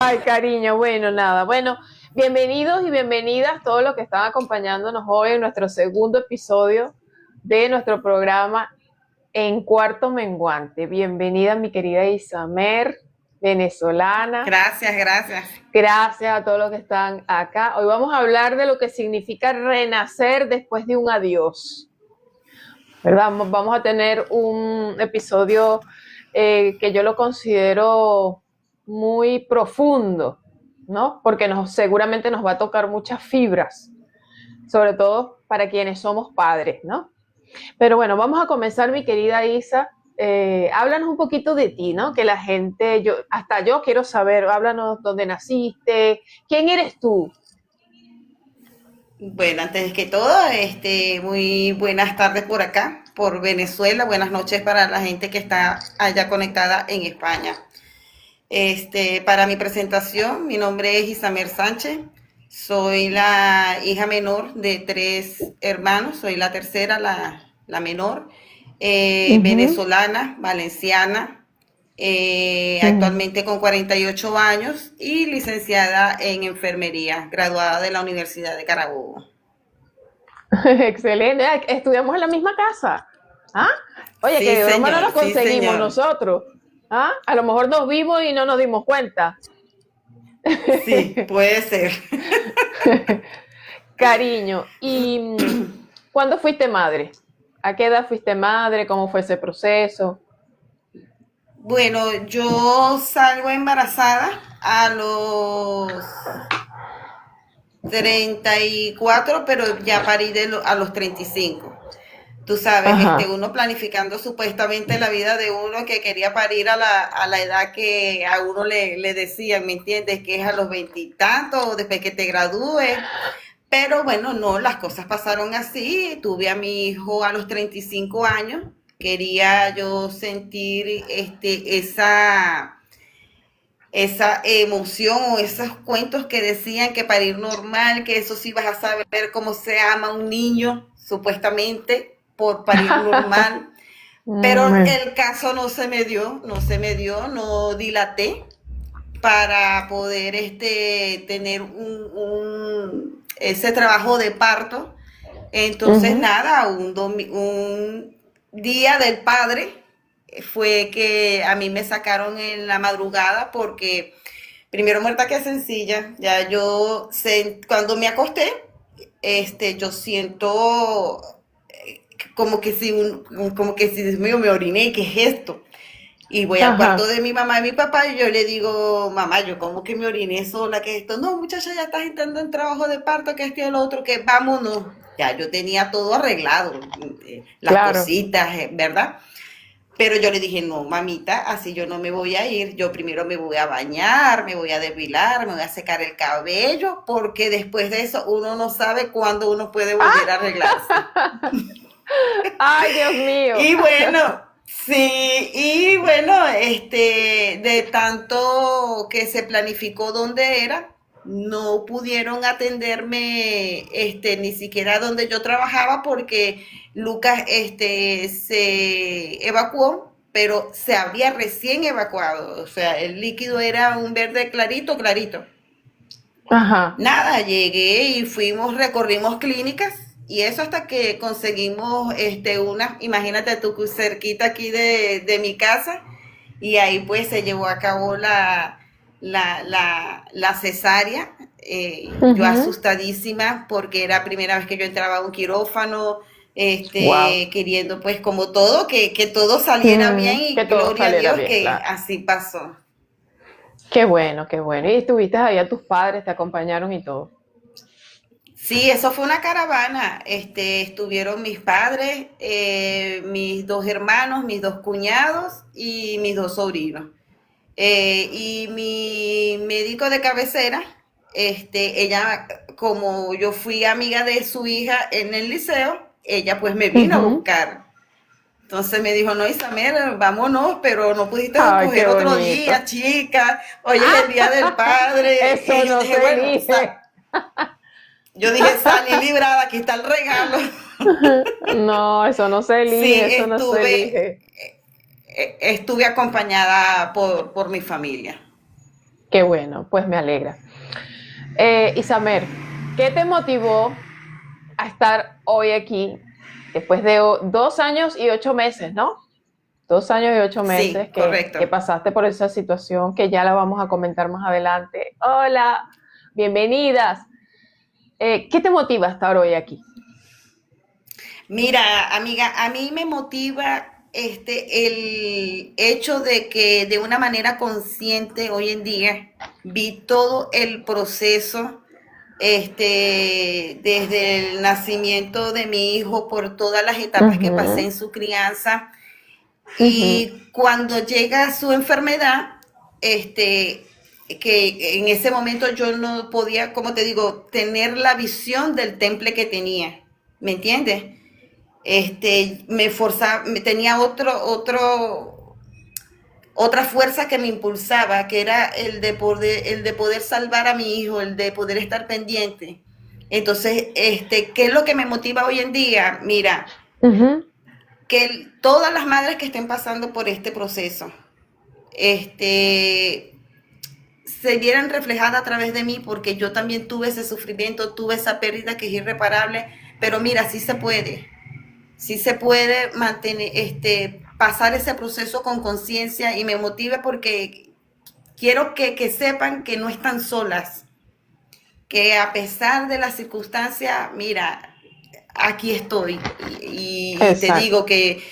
Ay, cariño, bueno, nada. Bueno, bienvenidos y bienvenidas todos los que están acompañándonos hoy en nuestro segundo episodio de nuestro programa En Cuarto Menguante. Bienvenida, mi querida Isamer, venezolana. Gracias, gracias. Gracias a todos los que están acá. Hoy vamos a hablar de lo que significa renacer después de un adiós. ¿Verdad? Vamos a tener un episodio que yo lo considero muy profundo, ¿no? Porque seguramente nos va a tocar muchas fibras, sobre todo para quienes somos padres, ¿no? Pero bueno, vamos a comenzar, mi querida Isa. Háblanos un poquito de ti, ¿no? Que la gente, hasta yo quiero saber, háblanos dónde naciste, quién eres tú. Bueno, antes que todo, muy buenas tardes por acá, por Venezuela. Buenas noches para la gente que está allá conectada en España. Para mi presentación, mi nombre es Isamer Sánchez. Soy la hija menor de tres hermanos. Soy la tercera, la menor. Ujú. Venezolana, valenciana, Mm. actualmente con 48 años y licenciada en enfermería, graduada de la Universidad de Carabobo. Excelente. Ay, estudiamos en la misma casa. ¿Ah? Oye, Sí, que de broma no señor, nos sí, conseguimos señor. nosotros. ¿Ah? A lo mejor nos vimos y no nos dimos cuenta. Sí, puede ser. Cariño, ¿y cuándo fuiste madre? ¿A qué edad fuiste madre? ¿Cómo fue ese proceso? Bueno, yo salgo embarazada a los 34, pero ya parí a los 35. Tú sabes, Ajá. uno planificando supuestamente la vida de uno que quería parir a la edad que a uno le decían, ¿me entiendes? Que es a los veintitantos, después que te gradúes. Pero bueno, no, las cosas pasaron así. Tuve a mi hijo a los 35 años. Quería yo sentir esa emoción o esos cuentos que decían que parir normal, que eso sí vas a saber cómo se ama un niño, supuestamente, por parir normal. Pero Mm. el caso no se me dio, no dilaté para poder tener ese trabajo de parto. Entonces, Ujú. nada, un día del padre fue que a mí me sacaron en la madrugada porque primero muerta que sencilla, ya cuando me acosté, yo siento como que si Dios mío me oriné, ¿qué es esto? Y voy al cuarto Ajá. de mi mamá y mi papá y yo le digo, mamá, yo como que me oriné sola, que esto, no, muchacha, ya estás entrando en trabajo de parto, que esto y lo otro, que vámonos. Ya yo tenía todo arreglado, las Claro. cositas, ¿verdad? Pero yo le dije, no, mamita, así yo no me voy a ir. Yo primero me voy a bañar, me voy a depilar, me voy a secar el cabello, porque después de eso uno no sabe cuándo uno puede volver a arreglarse. Ay, Dios mío. Y bueno, sí, y bueno, de tanto que se planificó dónde era, no pudieron atenderme, ni siquiera donde yo trabajaba porque Lucas, se evacuó, pero se había recién evacuado, o sea, el líquido era un verde clarito, clarito. Ajá. Nada, llegué y recorrimos clínicas y eso hasta que conseguimos imagínate tú, cerquita aquí de mi casa y ahí pues se llevó a cabo la cesárea. Yo Ujú. asustadísima porque era la primera vez que yo entraba a un quirófano, Wow. queriendo pues como todo, que todo saliera bien Que y todo gloria a saliera Dios bien, que claro. así pasó. Qué bueno, qué bueno. Y estuviste ahí a tus padres, te acompañaron y todo. Sí, eso fue una caravana. Estuvieron mis padres, mis dos hermanos, mis dos cuñados y mis dos sobrinos. Y mi médico de cabecera, ella, como yo fui amiga de su hija en el liceo, ella pues me vino a Ujú. buscar. Entonces me dijo, no, Isamer, vámonos, pero no pudiste Ay, qué coger otro bonito. día, chica. Hoy es el día del ¡Ah! padre. Eso Y yo no dije, se bueno, elige. yo dije, salí librada, aquí está el regalo. No, eso no se Sí, elige, eso no se elige. estuve acompañada por mi familia. Qué bueno, pues me alegra. Isamer, ¿qué te motivó a estar hoy aquí después de 2 años y 8 meses, ¿no? 2 años y 8 meses Sí, que correcto. pasaste por esa situación que ya la vamos a comentar más adelante. Hola, bienvenidas. ¿Qué te motiva a estar hoy aquí? Mira, amiga, a mí me motiva el hecho de que de una manera consciente hoy en día vi todo el proceso, desde el nacimiento de mi hijo por todas las etapas que pasé Ujú, en su crianza. ujú, Y cuando llega su enfermedad, que en ese momento yo no podía, como te digo, tener la visión del temple que tenía, ¿me entiendes? Me forzaba, tenía otra fuerza que me impulsaba, que era el de poder salvar a mi hijo, el de poder estar pendiente. Entonces, ¿qué es lo que me motiva hoy en día? Mira, ujú. que todas las madres que estén pasando por este proceso, este, se vieran reflejadas a través de mí, porque yo también tuve ese sufrimiento, tuve esa pérdida que es irreparable, pero mira, sí se puede mantener, pasar ese proceso con conciencia, y me motiva porque quiero que sepan que no están solas, que a pesar de las circunstancias, mira, aquí estoy, y te Exacto. digo que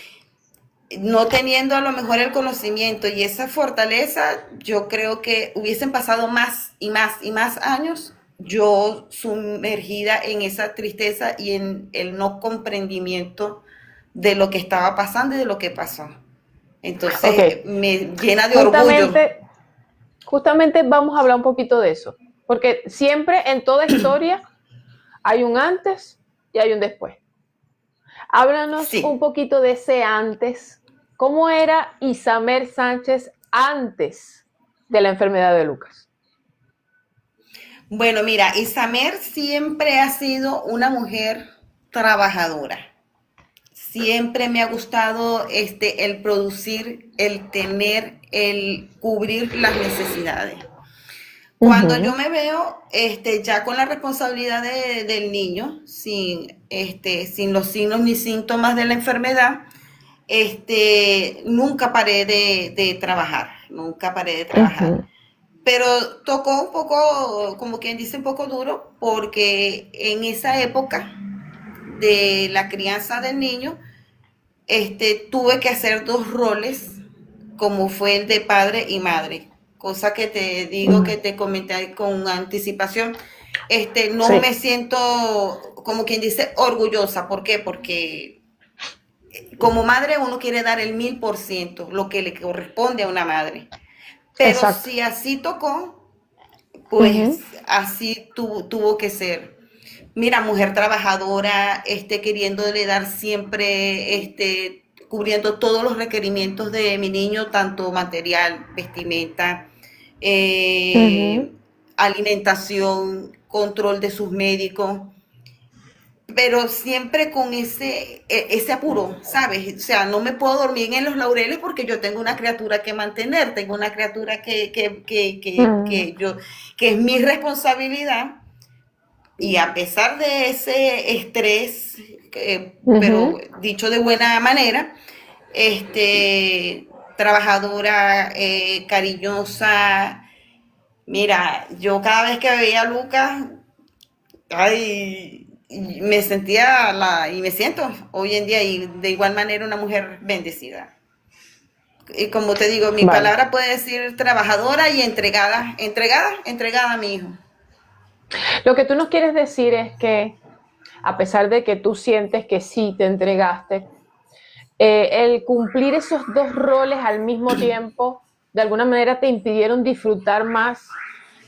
no teniendo a lo mejor el conocimiento y esa fortaleza, yo creo que hubiesen pasado más y más y más años yo sumergida en esa tristeza y en el no comprendimiento de lo que estaba pasando y de lo que pasó. Ok, Entonces me llena de orgullo. justamente, justamente vamos a hablar un poquito de eso, porque siempre en toda historia hay un antes y hay un después. Háblanos un Sí. poquito de ese antes. ¿Cómo era Isamer Sánchez antes de la enfermedad de Lucas? Bueno, mira, Isamer siempre ha sido una mujer trabajadora. Siempre me ha gustado el producir, el tener, el cubrir las necesidades. Cuando yo Ujú, me veo ya con la responsabilidad del niño, sin los signos ni síntomas de la enfermedad, nunca paré de trabajar, nunca paré de trabajar. ujú, Pero tocó un poco, como quien dice, un poco duro, porque en esa época de la crianza del niño, tuve que hacer dos roles, como fue el de padre y madre, cosa que te digo, ujú. que te comenté con anticipación. No Sí, me siento, como quien dice, orgullosa. ¿Por qué? Porque como madre uno quiere dar el 1000%, lo que le corresponde a una madre. Pero exacto. si así tocó, Ujú, pues así tuvo que ser. Mira, mujer trabajadora, queriéndole dar siempre, cubriendo todos los requerimientos de mi niño, tanto material, vestimenta, ujú. eh, alimentación, control de sus médicos, pero siempre con ese apuro, ¿sabes? O sea, no me puedo dormir en los laureles porque yo tengo una criatura que mantener, tengo una criatura Mm, que es mi responsabilidad. Y a pesar de ese estrés, pero ujú. dicho de buena manera, trabajadora, cariñosa. Mira, yo cada vez que veía a Lucas, ay, y me sentía y me siento hoy en día, y de igual manera una mujer bendecida. Y como te digo, mi Vale. palabra puede decir trabajadora y entregada, entregada, entregada a mi hijo. Lo que tú nos quieres decir es que, a pesar de que tú sientes que sí te entregaste, el cumplir esos dos roles al mismo tiempo, de alguna manera te impidieron disfrutar más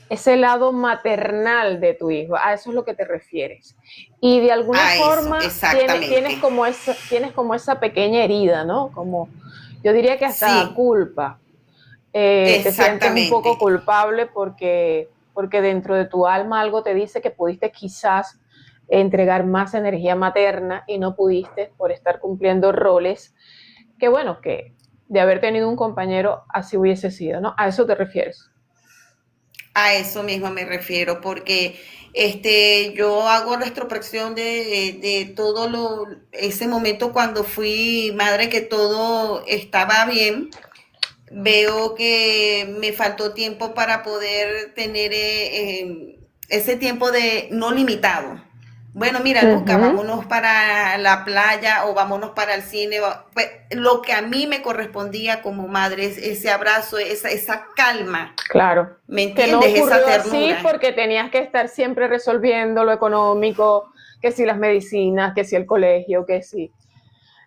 ese lado maternal de tu hijo. A eso es lo que te refieres. Y de alguna A eso, forma exactamente. tienes como esa pequeña herida, ¿no? Como yo diría que hasta Sí, culpa. Te sientes un poco exactamente. culpable porque dentro de tu alma algo te dice que pudiste quizás entregar más energía materna y no pudiste por estar cumpliendo roles que bueno, que de haber tenido un compañero así hubiese sido, ¿no? A eso te refieres. A eso mismo me refiero, porque yo hago retrospección de todo ese momento cuando fui madre, que todo estaba bien. Veo que me faltó tiempo para poder tener ese tiempo de no limitado. Bueno, mira, Luca, Ujú, vámonos para la playa o vámonos para el cine. Pues, lo que a mí me correspondía como madre es ese abrazo, esa calma, claro. ¿me Que no entiendes? Esa ocurrió así ternura. porque tenías que estar siempre resolviendo lo económico, que si las medicinas, que si el colegio, que si...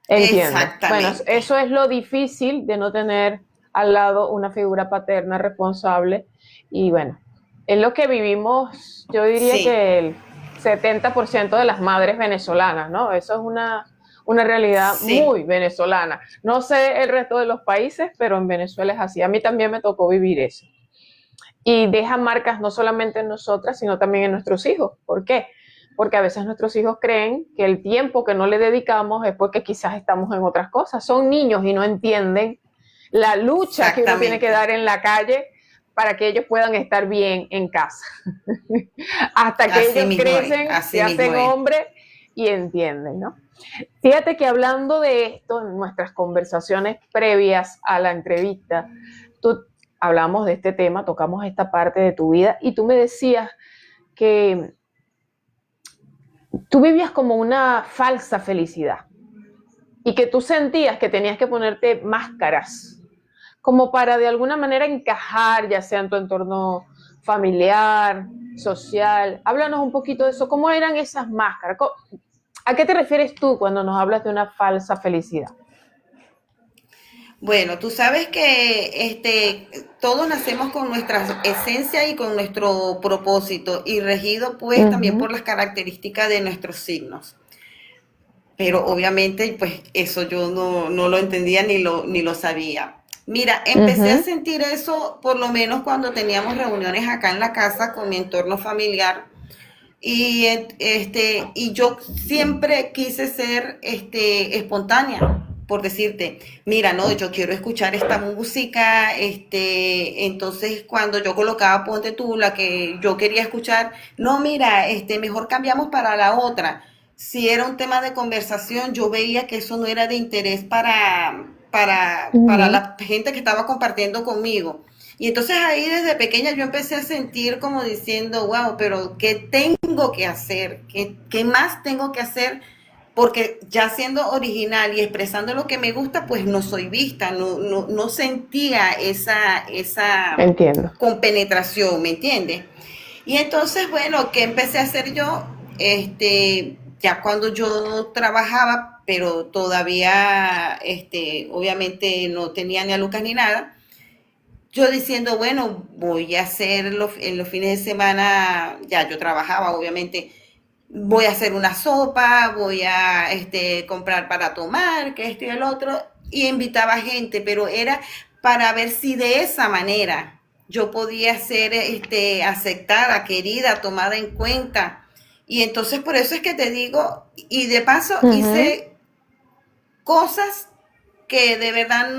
Entiendo. Bueno, Exactamente. eso es lo difícil de no tener al lado una figura paterna responsable. Y bueno, es lo que vivimos, yo diría Sí, que el 70% de las madres venezolanas, ¿no? Eso es una realidad sí, muy venezolana. No sé el resto de los países, pero en Venezuela es así. A mí también me tocó vivir eso. Y deja marcas no solamente en nosotras, sino también en nuestros hijos. ¿Por qué? Porque a veces nuestros hijos creen que el tiempo que no le dedicamos es porque quizás estamos en otras cosas. Son niños y no entienden la lucha que uno tiene que exactamente. dar en la calle para que ellos puedan estar bien en casa. Hasta que Así ellos mismo es, crecen, se así mismo hacen es. hombres y entienden, ¿no? Fíjate que hablando de esto, en nuestras conversaciones previas a la entrevista, tú hablamos de este tema, tocamos esta parte de tu vida y tú me decías que tú vivías como una falsa felicidad y que tú sentías que tenías que ponerte máscaras como para de alguna manera encajar, ya sea en tu entorno familiar, social. Háblanos un poquito de eso. ¿Cómo eran esas máscaras? ¿A qué te refieres tú cuando nos hablas de una falsa felicidad? Bueno, tú sabes que todos nacemos con nuestra esencia y con nuestro propósito y regido pues también Ujú, por las características de nuestros signos. Pero obviamente pues eso yo no lo entendía ni lo sabía. Mira, empecé a ujú, sentir eso por lo menos cuando teníamos reuniones acá en la casa con mi entorno familiar. Y yo siempre quise ser espontánea, por decirte, mira, no, yo quiero escuchar esta música, entonces cuando yo colocaba ponte tú la que yo quería escuchar, no, mira, mejor cambiamos para la otra. Si era un tema de conversación, yo veía que eso no era de interés para ujú. la gente que estaba compartiendo conmigo. Y entonces ahí desde pequeña yo empecé a sentir como diciendo, wow, pero ¿qué tengo que hacer? ¿Qué más tengo que hacer? Porque ya siendo original y expresando lo que me gusta, pues no soy vista, no sentía esa Entiendo. compenetración, ¿me entiendes? Y entonces, bueno, ¿qué empecé a hacer yo? Ya cuando yo trabajaba, pero todavía, obviamente no tenía ni a Lucas ni nada, yo diciendo, bueno, voy a hacer en los fines de semana, ya yo trabajaba, obviamente, voy a hacer una sopa, voy a comprar para tomar, que esto y el otro, y invitaba gente, pero era para ver si de esa manera yo podía ser aceptada, querida, tomada en cuenta. Y entonces por eso es que te digo, y de paso Ujú. hice cosas que de verdad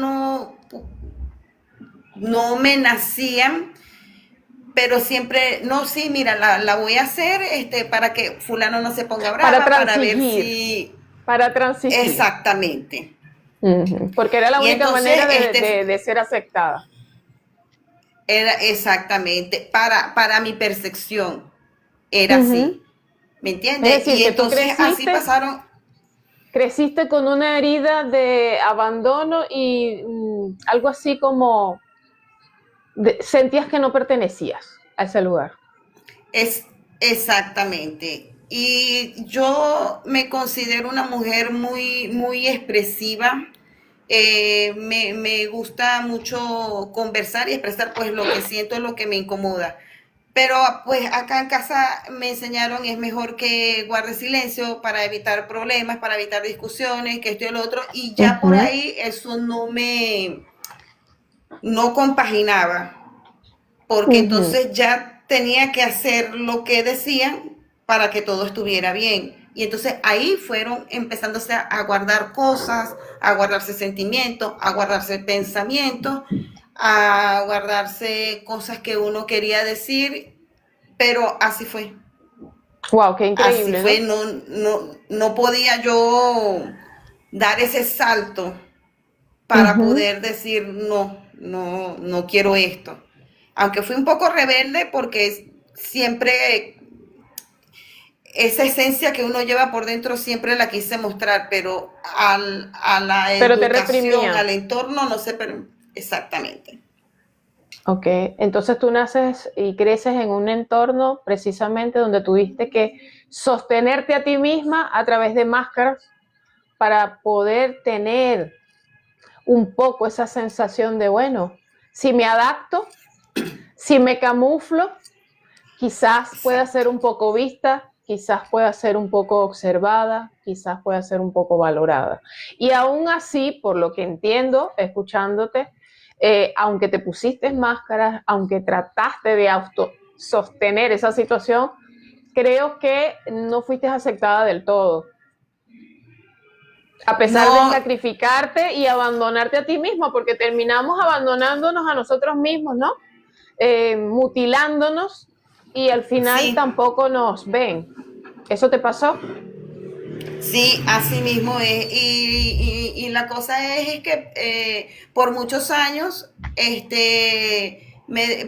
no me nacían, pero siempre, no, sí, mira, la voy a hacer para que fulano no se ponga Para brava, para ver transigir, si para transigir. exactamente. Ujú, porque era la Y única entonces, manera de ser aceptada. era exactamente, para mi percepción, era Ujú. así, ¿me Es entiendes? decir, Y que tú entonces así creciste, pasaron, creciste con una herida de abandono y algo así como sentías que no pertenecías a ese lugar. es exactamente. Y yo me considero una mujer muy expresiva. Me gusta mucho conversar y expresar pues lo que siento, lo que me incomoda. Pero pues acá en casa me enseñaron es mejor que guarde silencio para evitar problemas, para evitar discusiones, que esto y el otro. Y ya por Ujú, ahí eso no compaginaba, porque ujú. entonces ya tenía que hacer lo que decían para que todo estuviera bien. Y entonces ahí fueron empezándose a guardar cosas, a guardarse sentimientos, a guardarse pensamientos, a guardarse cosas que uno quería decir, pero así fue. Wow, qué Así increíble, fue, ¿no? no podía yo dar ese salto para Ujú. poder decir no quiero esto. Aunque fui un poco rebelde porque siempre esa esencia que uno lleva por dentro siempre la quise mostrar, pero a la Pero te educación, reprimían. al entorno, no sé exactamente. Ok, entonces tú naces y creces en un entorno precisamente donde tuviste que sostenerte a ti misma a través de máscaras para poder tener un poco esa sensación de, bueno, si me adapto, si me camuflo, quizás pueda Exacto. ser un poco vista, quizás pueda ser un poco observada, quizás pueda ser un poco valorada. Y aún así, por lo que entiendo, escuchándote, aunque te pusiste máscaras, aunque trataste de auto sostener esa situación, creo que no fuiste aceptada del todo. A pesar de No, sacrificarte y abandonarte a ti mismo, porque terminamos abandonándonos a nosotros mismos, ¿no? Mutilándonos y al final sí, tampoco nos ven. ¿Eso te pasó? sí, así mismo es. Y la cosa es que por muchos años,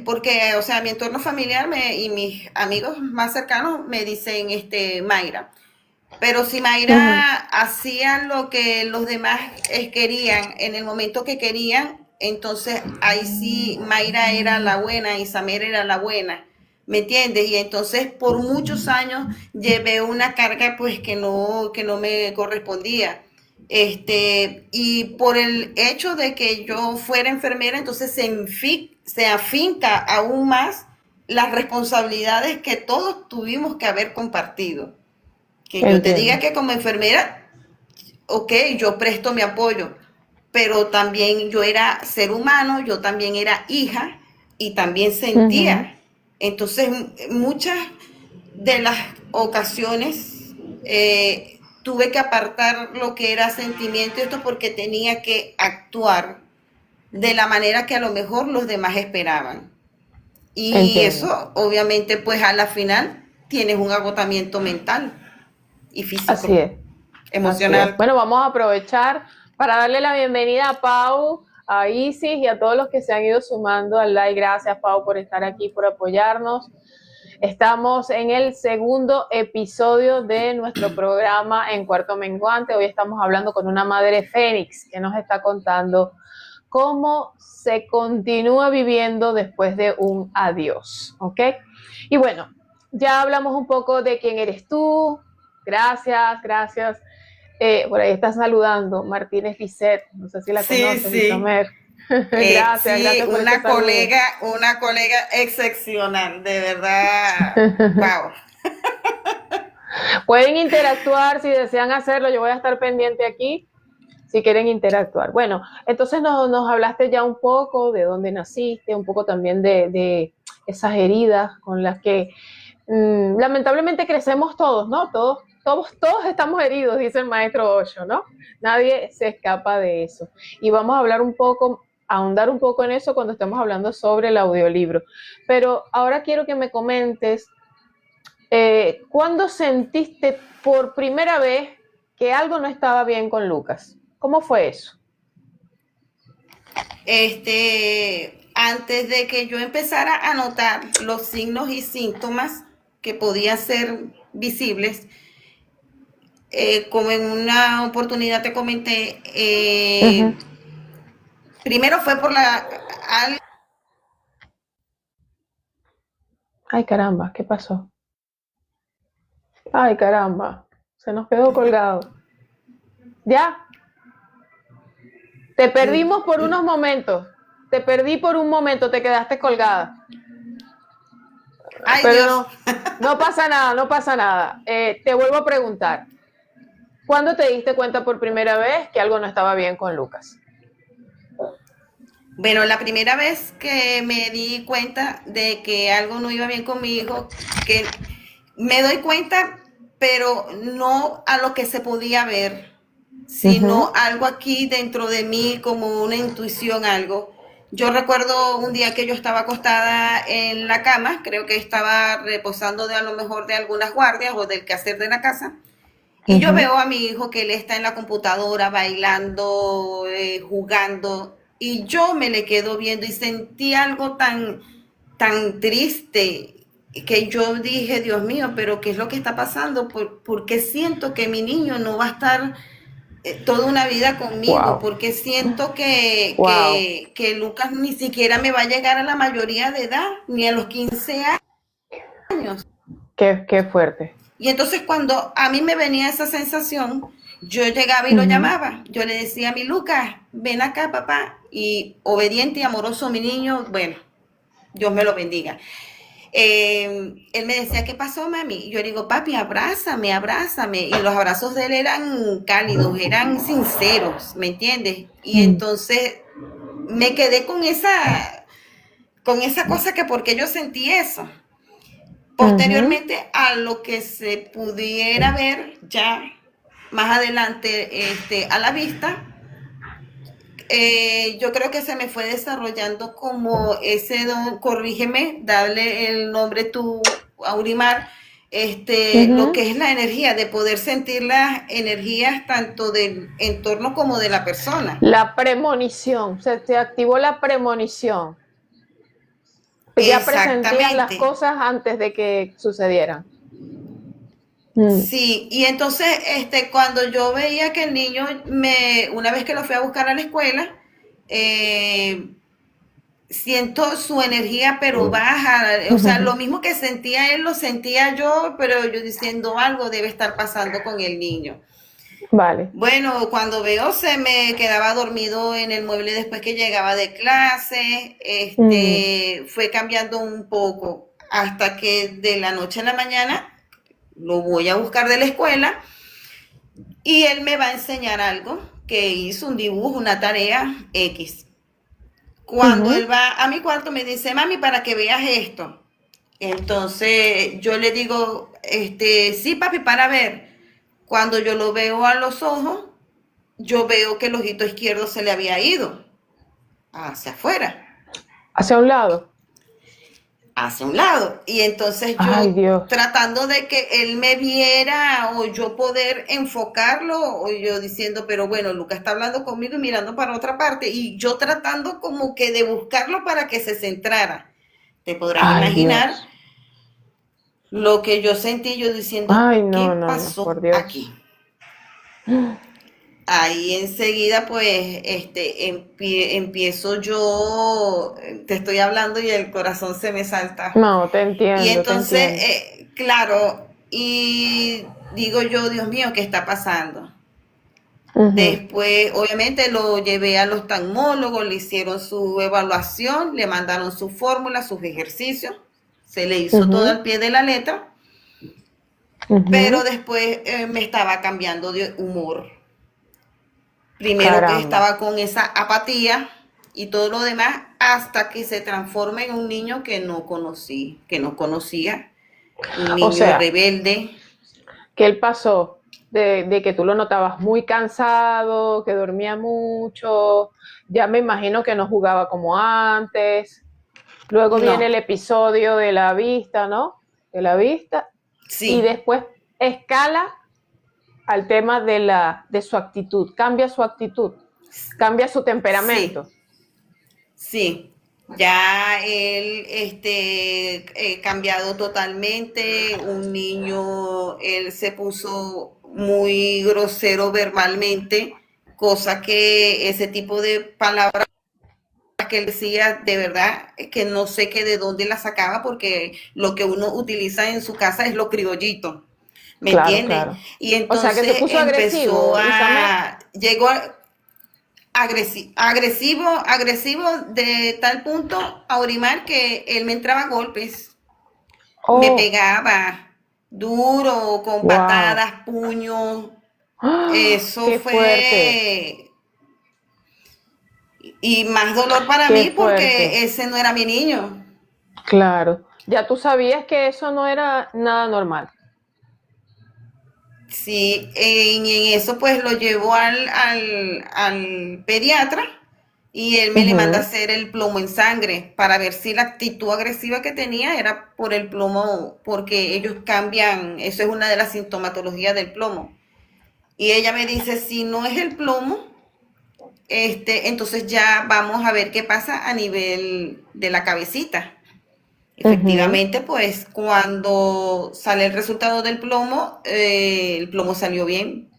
porque, o sea, mi entorno familiar y mis amigos más cercanos me dicen, Mayra. Pero si Uh -huh. Mayra hacían lo que los demás querían en el momento que querían, entonces ahí sí Mayra era la buena y Samer era la buena. ¿Me entiendes? Y entonces por muchos años llevé una carga pues que no me correspondía. Y por el hecho de que yo fuera enfermera, entonces se afinca aún más las responsabilidades que todos tuvimos que haber compartido. Que yo te diga Entiendo. que como enfermera, ok, yo presto mi apoyo, pero también yo era ser humano, yo también era hija y también Uh -huh. sentía. Entonces, muchas de las ocasiones tuve que apartar lo que era sentimiento, esto porque tenía que actuar de la manera que a lo mejor los demás esperaban. Y Entiendo. eso, obviamente, pues a la final tienes un agotamiento mental y Así físico, es. Así es. emocional. Bueno, vamos a aprovechar para darle la bienvenida a Pau, a Isis y a todos los que se han ido sumando al live. Gracias, Pau, por estar aquí, por apoyarnos. Estamos en el segundo episodio de nuestro programa En Cuarto Menguante. Hoy estamos hablando con una madre fénix que nos está contando cómo se continúa viviendo después de un adiós, ¿ok? Y bueno, ya hablamos un poco de quién eres tú. Gracias, gracias. Por ahí está saludando Martínez Lisset, no sé si la Sí, conoces, sí. Isamer. Gracias, Sí, gracias por ese saludo. una colega excepcional, de verdad. Wow. Pueden interactuar si desean hacerlo, yo voy a estar pendiente aquí si quieren interactuar. Bueno, entonces nos hablaste ya un poco de dónde naciste, un poco también de esas heridas con las que lamentablemente crecemos todos, ¿no? Todos estamos heridos, dice el maestro Osho, ¿no? Nadie se escapa de eso. Y vamos a hablar un poco, ahondar un poco en eso cuando estemos hablando sobre el audiolibro. Pero ahora quiero que me comentes, ¿cuándo sentiste por primera vez que algo no estaba bien con Lucas? ¿Cómo fue eso? Antes de que yo empezara a notar los signos y síntomas que podían ser visibles, como en una oportunidad te comenté, Uh -huh. primero fue por Ay, caramba, ¿qué pasó? Ay, caramba, se nos quedó colgado. ¿Ya? Te perdimos por unos momentos. Te perdí por un momento, te quedaste colgada. ay Pero Dios. no, no pasa nada, no pasa nada. Te vuelvo a preguntar. ¿Cuándo te diste cuenta por primera vez que algo no estaba bien con Lucas? Bueno, la primera vez que me di cuenta de que algo no iba bien con mi hijo, que me doy cuenta, pero no a lo que se podía ver, Uh sino -huh. algo aquí dentro de mí, como una intuición, algo. Yo recuerdo un día que yo estaba acostada en la cama, creo que estaba reposando de a lo mejor de algunas guardias o del quehacer de la casa, y yo Ujú. veo a mi hijo que él está en la computadora bailando, jugando, y yo me le quedo viendo y sentí algo tan triste que yo dije, Dios mío, pero ¿qué es lo que está pasando? Porque siento que mi niño no va a estar toda una vida conmigo, Wow, porque siento que, wow, que, que Lucas ni siquiera me va a llegar a la mayoría de edad, ni a los 15 años. qué fuerte. Y entonces cuando a mí me venía esa sensación, yo llegaba y lo Ujú. llamaba. Yo le decía a mi Lucas, ven acá, papá. Y obediente y amoroso mi niño, bueno, Dios me lo bendiga. Él me decía, ¿qué pasó, mami? Y yo le digo, papi, abrázame, abrázame. Y los abrazos de él eran cálidos, eran sinceros, ¿me entiendes? Y Mm. entonces me quedé con esa cosa que porque yo sentí eso. Ujú. Posteriormente a lo que se pudiera ver ya más adelante a la vista, yo creo que se me fue desarrollando como ese don, corrígeme, darle el nombre tú, Aurimar, lo Ujú. que es la energía, de poder sentir las energías tanto del entorno como de la persona. La premonición, se te activó la premonición. Ya presentías las Exactamente. cosas antes de que sucedieran. Mm. Sí, y entonces cuando yo veía que el niño, una vez que lo fui a buscar a la escuela, eh, siento su energía pero baja, o sea, lo mismo que sentía él lo sentía yo, pero yo diciendo algo debe estar pasando con el niño. Vale. Bueno, cuando veo se me quedaba dormido en el mueble después que llegaba de clase, Mm. fue cambiando un poco hasta que de la noche a la mañana lo voy a buscar de la escuela y él me va a enseñar algo que hizo, un dibujo, una tarea X. Cuando Ujú. él va a mi cuarto me dice, mami, para que veas esto. Entonces yo le digo, sí, papi, para ver. Cuando yo lo veo a los ojos, yo veo que el ojito izquierdo se le había ido hacia afuera, Hacia un lado. hacia un lado. Y entonces Ay, yo Dios. tratando de que él me viera o yo poder enfocarlo, o yo diciendo, pero bueno, Lucas está hablando conmigo y mirando para otra parte, y yo tratando como que de buscarlo para que se centrara. Te podrás Ay, imaginar Dios. lo que yo sentí, yo diciendo, Ay, ¿qué no, no, no, por pasó aquí? Dios. Ahí enseguida pues empiezo yo, te estoy hablando y el corazón se me salta. No, te Y entiendo, te entonces, entiendo. claro, y digo yo, Dios mío, ¿qué está pasando? Ujú. Después, obviamente, lo llevé al oftalmólogo, le hicieron su evaluación, le mandaron su fórmula, sus ejercicios, se le hizo todo Ujú. al pie de la letra, pero Ujú. después me estaba cambiando de humor. Primero que Caramba. estaba con esa apatía y todo lo demás, hasta que se transforma en un niño que no conocí, que no conocía, un O niño sea, rebelde. que él pasó de que tú lo notabas muy cansado, que dormía mucho, ya me imagino que no jugaba como antes. Luego viene No, el episodio de la vista, ¿no? De la vista. Y sí, después escala al tema de su actitud, cambia su sí, temperamento. sí. Ya él, cambiado totalmente, un niño, él se puso muy grosero verbalmente, cosa que ese tipo de palabras que él decía, de verdad, que no sé que de dónde la sacaba, porque lo que uno utiliza en su casa es lo criollito, ¿me Claro, entiendes? claro. Y O sea, que se entonces puso empezó agresivo, Isamet. llegó agresivo de tal punto a Orimar que él me entraba a golpes, me Oh, pegaba duro, con wow. patadas, puños, ¡Ah! eso ¡Qué fuerte! fue, y más dolor para ¡Qué mí fuerte! porque ese no era mi niño. Claro. Ya tú sabías que eso no era nada normal. Sí, en eso pues lo llevó al pediatra y él me le manda a Ujú. hacer el plomo en sangre para ver si la actitud agresiva que tenía era por el plomo, porque ellos cambian, eso es una de las sintomatologías del plomo. Y ella me dice, si no es el plomo, entonces ya vamos a ver qué pasa a nivel de la cabecita. Ujú. Efectivamente, pues cuando sale el resultado del plomo, el plomo salió bien.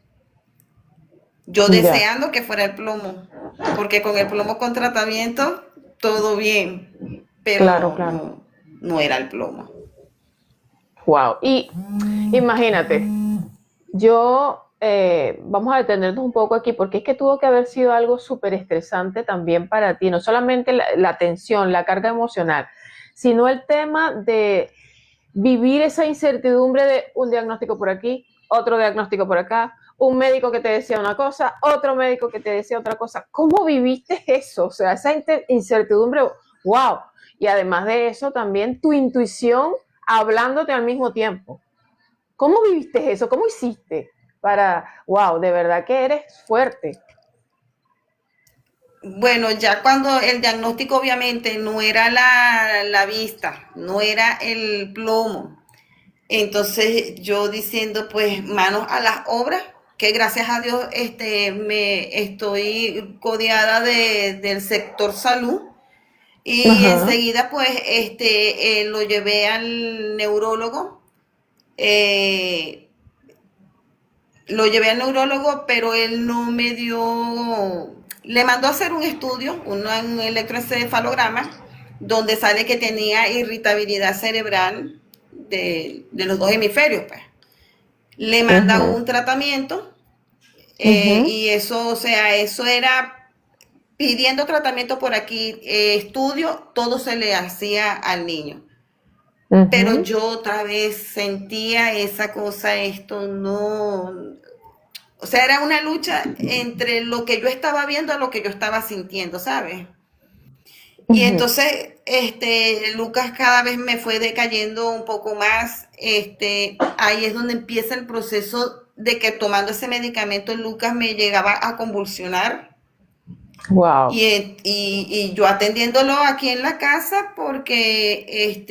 Yo Ya, deseando que fuera el plomo, porque con el plomo con tratamiento, todo bien, pero claro, no, claro. no, no era el plomo. Wow. Y imagínate, vamos a detenernos un poco aquí, porque es que tuvo que haber sido algo súper estresante también para ti, no solamente la tensión, la carga emocional, sino el tema de vivir esa incertidumbre de un diagnóstico por aquí, otro diagnóstico por acá, un médico que te decía una cosa, otro médico que te decía otra cosa. ¿Cómo viviste eso? O sea, esa incertidumbre, wow. Y además de eso, también tu intuición hablándote al mismo tiempo. ¿Cómo viviste eso? ¿Cómo hiciste wow, de verdad que eres fuerte? Bueno, ya cuando el diagnóstico obviamente no era la vista, no era el plomo, entonces yo diciendo pues manos a las obras, que gracias a Dios me estoy codeada del sector salud. Y Ajá. enseguida, pues, lo llevé al neurólogo. eh, lo llevé al neurólogo, pero él no me dio. Le mandó a hacer un estudio, un electroencefalograma, donde sale que tenía irritabilidad cerebral de los dos hemisferios, pues. Le manda Uh-huh. un tratamiento, Uh-huh. y eso, o sea, eso era pidiendo tratamiento por aquí, estudio, todo se le hacía al niño. Pero Uh-huh. yo otra vez sentía esa cosa, esto no, o sea, era una lucha entre lo que yo estaba viendo a lo que yo estaba sintiendo, ¿sabes? Y Uh-huh. entonces, Lucas cada vez me fue decayendo un poco más, ahí es donde empieza el proceso de que tomando ese medicamento Lucas me llegaba a convulsionar. Wow. Y yo atendiéndolo aquí en la casa porque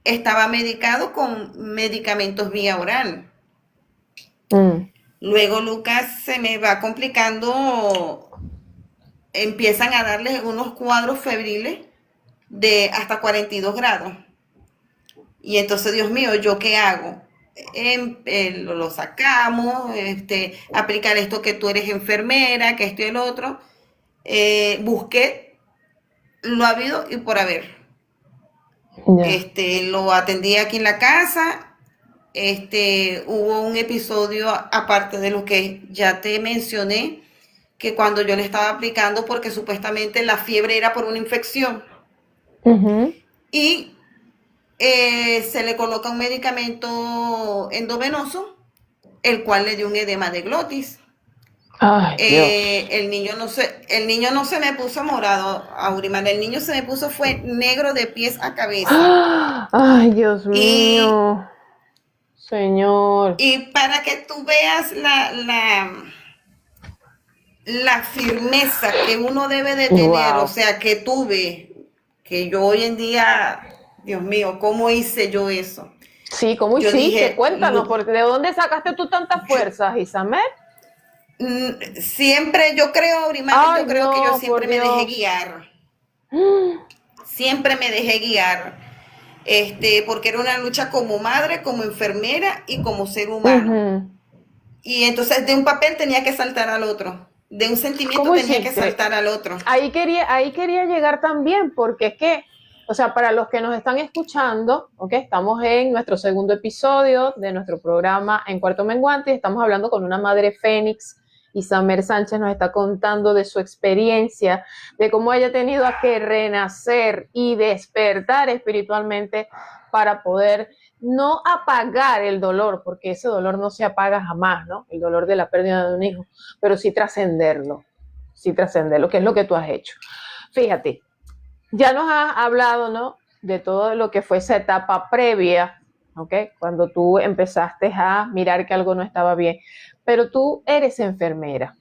estaba medicado con medicamentos vía oral. Mm. Luego Lucas se me va complicando, empiezan a darle unos cuadros febriles de hasta 42 grados. Y entonces, Dios mío, ¿yo qué hago? Lo sacamos, aplicar esto que tú eres enfermera, que esto y el otro. Busqué lo habido y por haber. Ya. Lo atendí aquí en la casa. Hubo un episodio aparte de lo que ya te mencioné, que cuando yo le estaba aplicando, porque supuestamente la fiebre era por una infección, Uh-huh. y se le coloca un medicamento endovenoso, el cual le dio un edema de glotis. Ay, Dios. El niño no se me puso morado, Aurimar, el niño se me puso fue negro de pies a cabeza. ¡Ah! Ay, Dios Y mío. Señor. Y para que tú veas la firmeza que uno debe de tener, o Wow. sea, que tuve, que yo hoy en día, Dios mío, ¿cómo hice yo eso? Sí, ¿cómo Yo hiciste? dije, Cuéntanos, porque ¿de dónde sacaste tú tantas fuerzas, Isabel? siempre, yo creo, Aurimar, Ay, yo creo que yo no, por siempre me dejé Dios. guiar, siempre me dejé guiar, porque era una lucha como madre, como enfermera y como ser humano. Ujú. Y entonces de un papel tenía que saltar al otro, de un sentimiento ¿Cómo tenía que hiciste? saltar al otro. Ahí quería llegar también, porque es que, o sea, para los que nos están escuchando, ¿ok? Estamos en nuestro segundo episodio de nuestro programa En Cuarto Menguante y estamos hablando con una madre fénix. Isamer Sánchez nos está contando de su experiencia, de cómo ella ha tenido que renacer y despertar espiritualmente para poder no apagar el dolor, porque ese dolor no se apaga jamás, ¿no? El dolor de la pérdida de un hijo, pero sí trascenderlo, que es lo que tú has hecho. Fíjate, ya nos has hablado, ¿no? De todo lo que fue esa etapa previa, ¿ok? Cuando tú empezaste a mirar que algo no estaba bien, pero tú eres enfermera.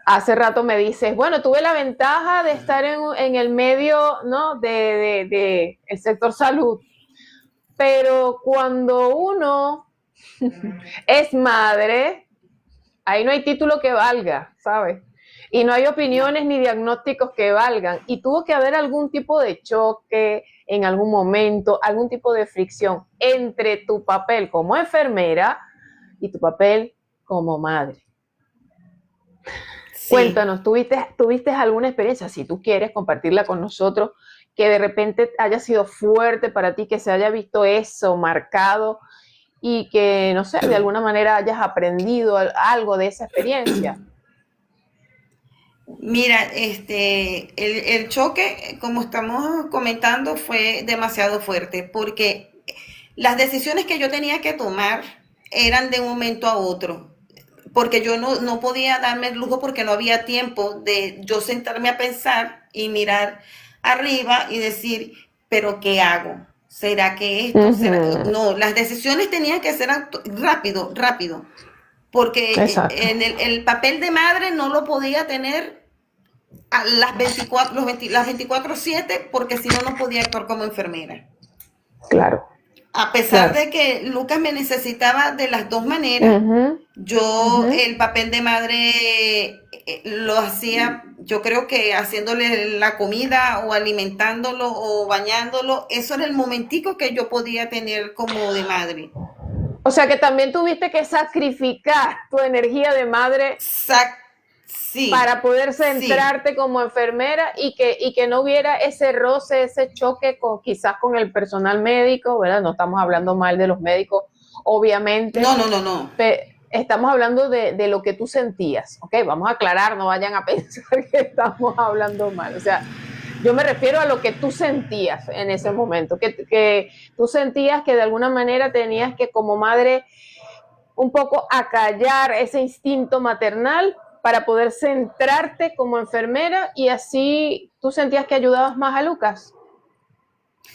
Hace rato me dices, bueno, tuve la ventaja de estar en el medio, ¿no? de el sector salud, pero cuando uno es madre, ahí no hay título que valga, ¿sabes? Y no hay No. opiniones ni diagnósticos que valgan. Y tuvo que haber algún tipo de choque en algún momento, algún tipo de fricción entre tu papel como enfermera y tu papel como madre. Sí. Cuéntanos, ¿tuviste alguna experiencia, si tú quieres compartirla con nosotros, que de repente haya sido fuerte para ti, que se haya visto eso marcado y que, no sé, de alguna manera hayas aprendido algo de esa experiencia? Mira, el choque, como estamos comentando, fue demasiado fuerte porque las decisiones que yo tenía que tomar eran de un momento a otro, porque yo no podía darme el lujo porque no había tiempo de yo sentarme a pensar y mirar arriba y decir, pero ¿qué hago? ¿Será que esto? ¿Será? Ujú. No, las decisiones tenían que ser rápido, rápido, porque Exacto, en el papel de madre no lo podía tener a las 24, las 24/7 porque si no, no podía actuar como enfermera. claro, A pesar claro. de que Lucas me necesitaba de las dos maneras, Ujú, yo ujú. el papel de madre lo hacía, yo creo que haciéndole la comida o alimentándolo o bañándolo, eso era el momentico que yo podía tener como de madre. O sea que también tuviste que sacrificar tu energía de madre Sac sí, para poder sí, centrarte como enfermera y que no hubiera ese roce, ese choque con, quizás con el personal médico, ¿verdad? No estamos hablando mal de los médicos, obviamente, no, no, no, no. estamos hablando de lo que tú sentías, ¿ok? Vamos a aclarar, no vayan a pensar que estamos hablando mal, o sea, yo me refiero a lo que tú sentías en ese momento, que tú sentías que de alguna manera tenías que como madre un poco acallar ese instinto maternal para poder centrarte como enfermera y así tú sentías que ayudabas más a Lucas.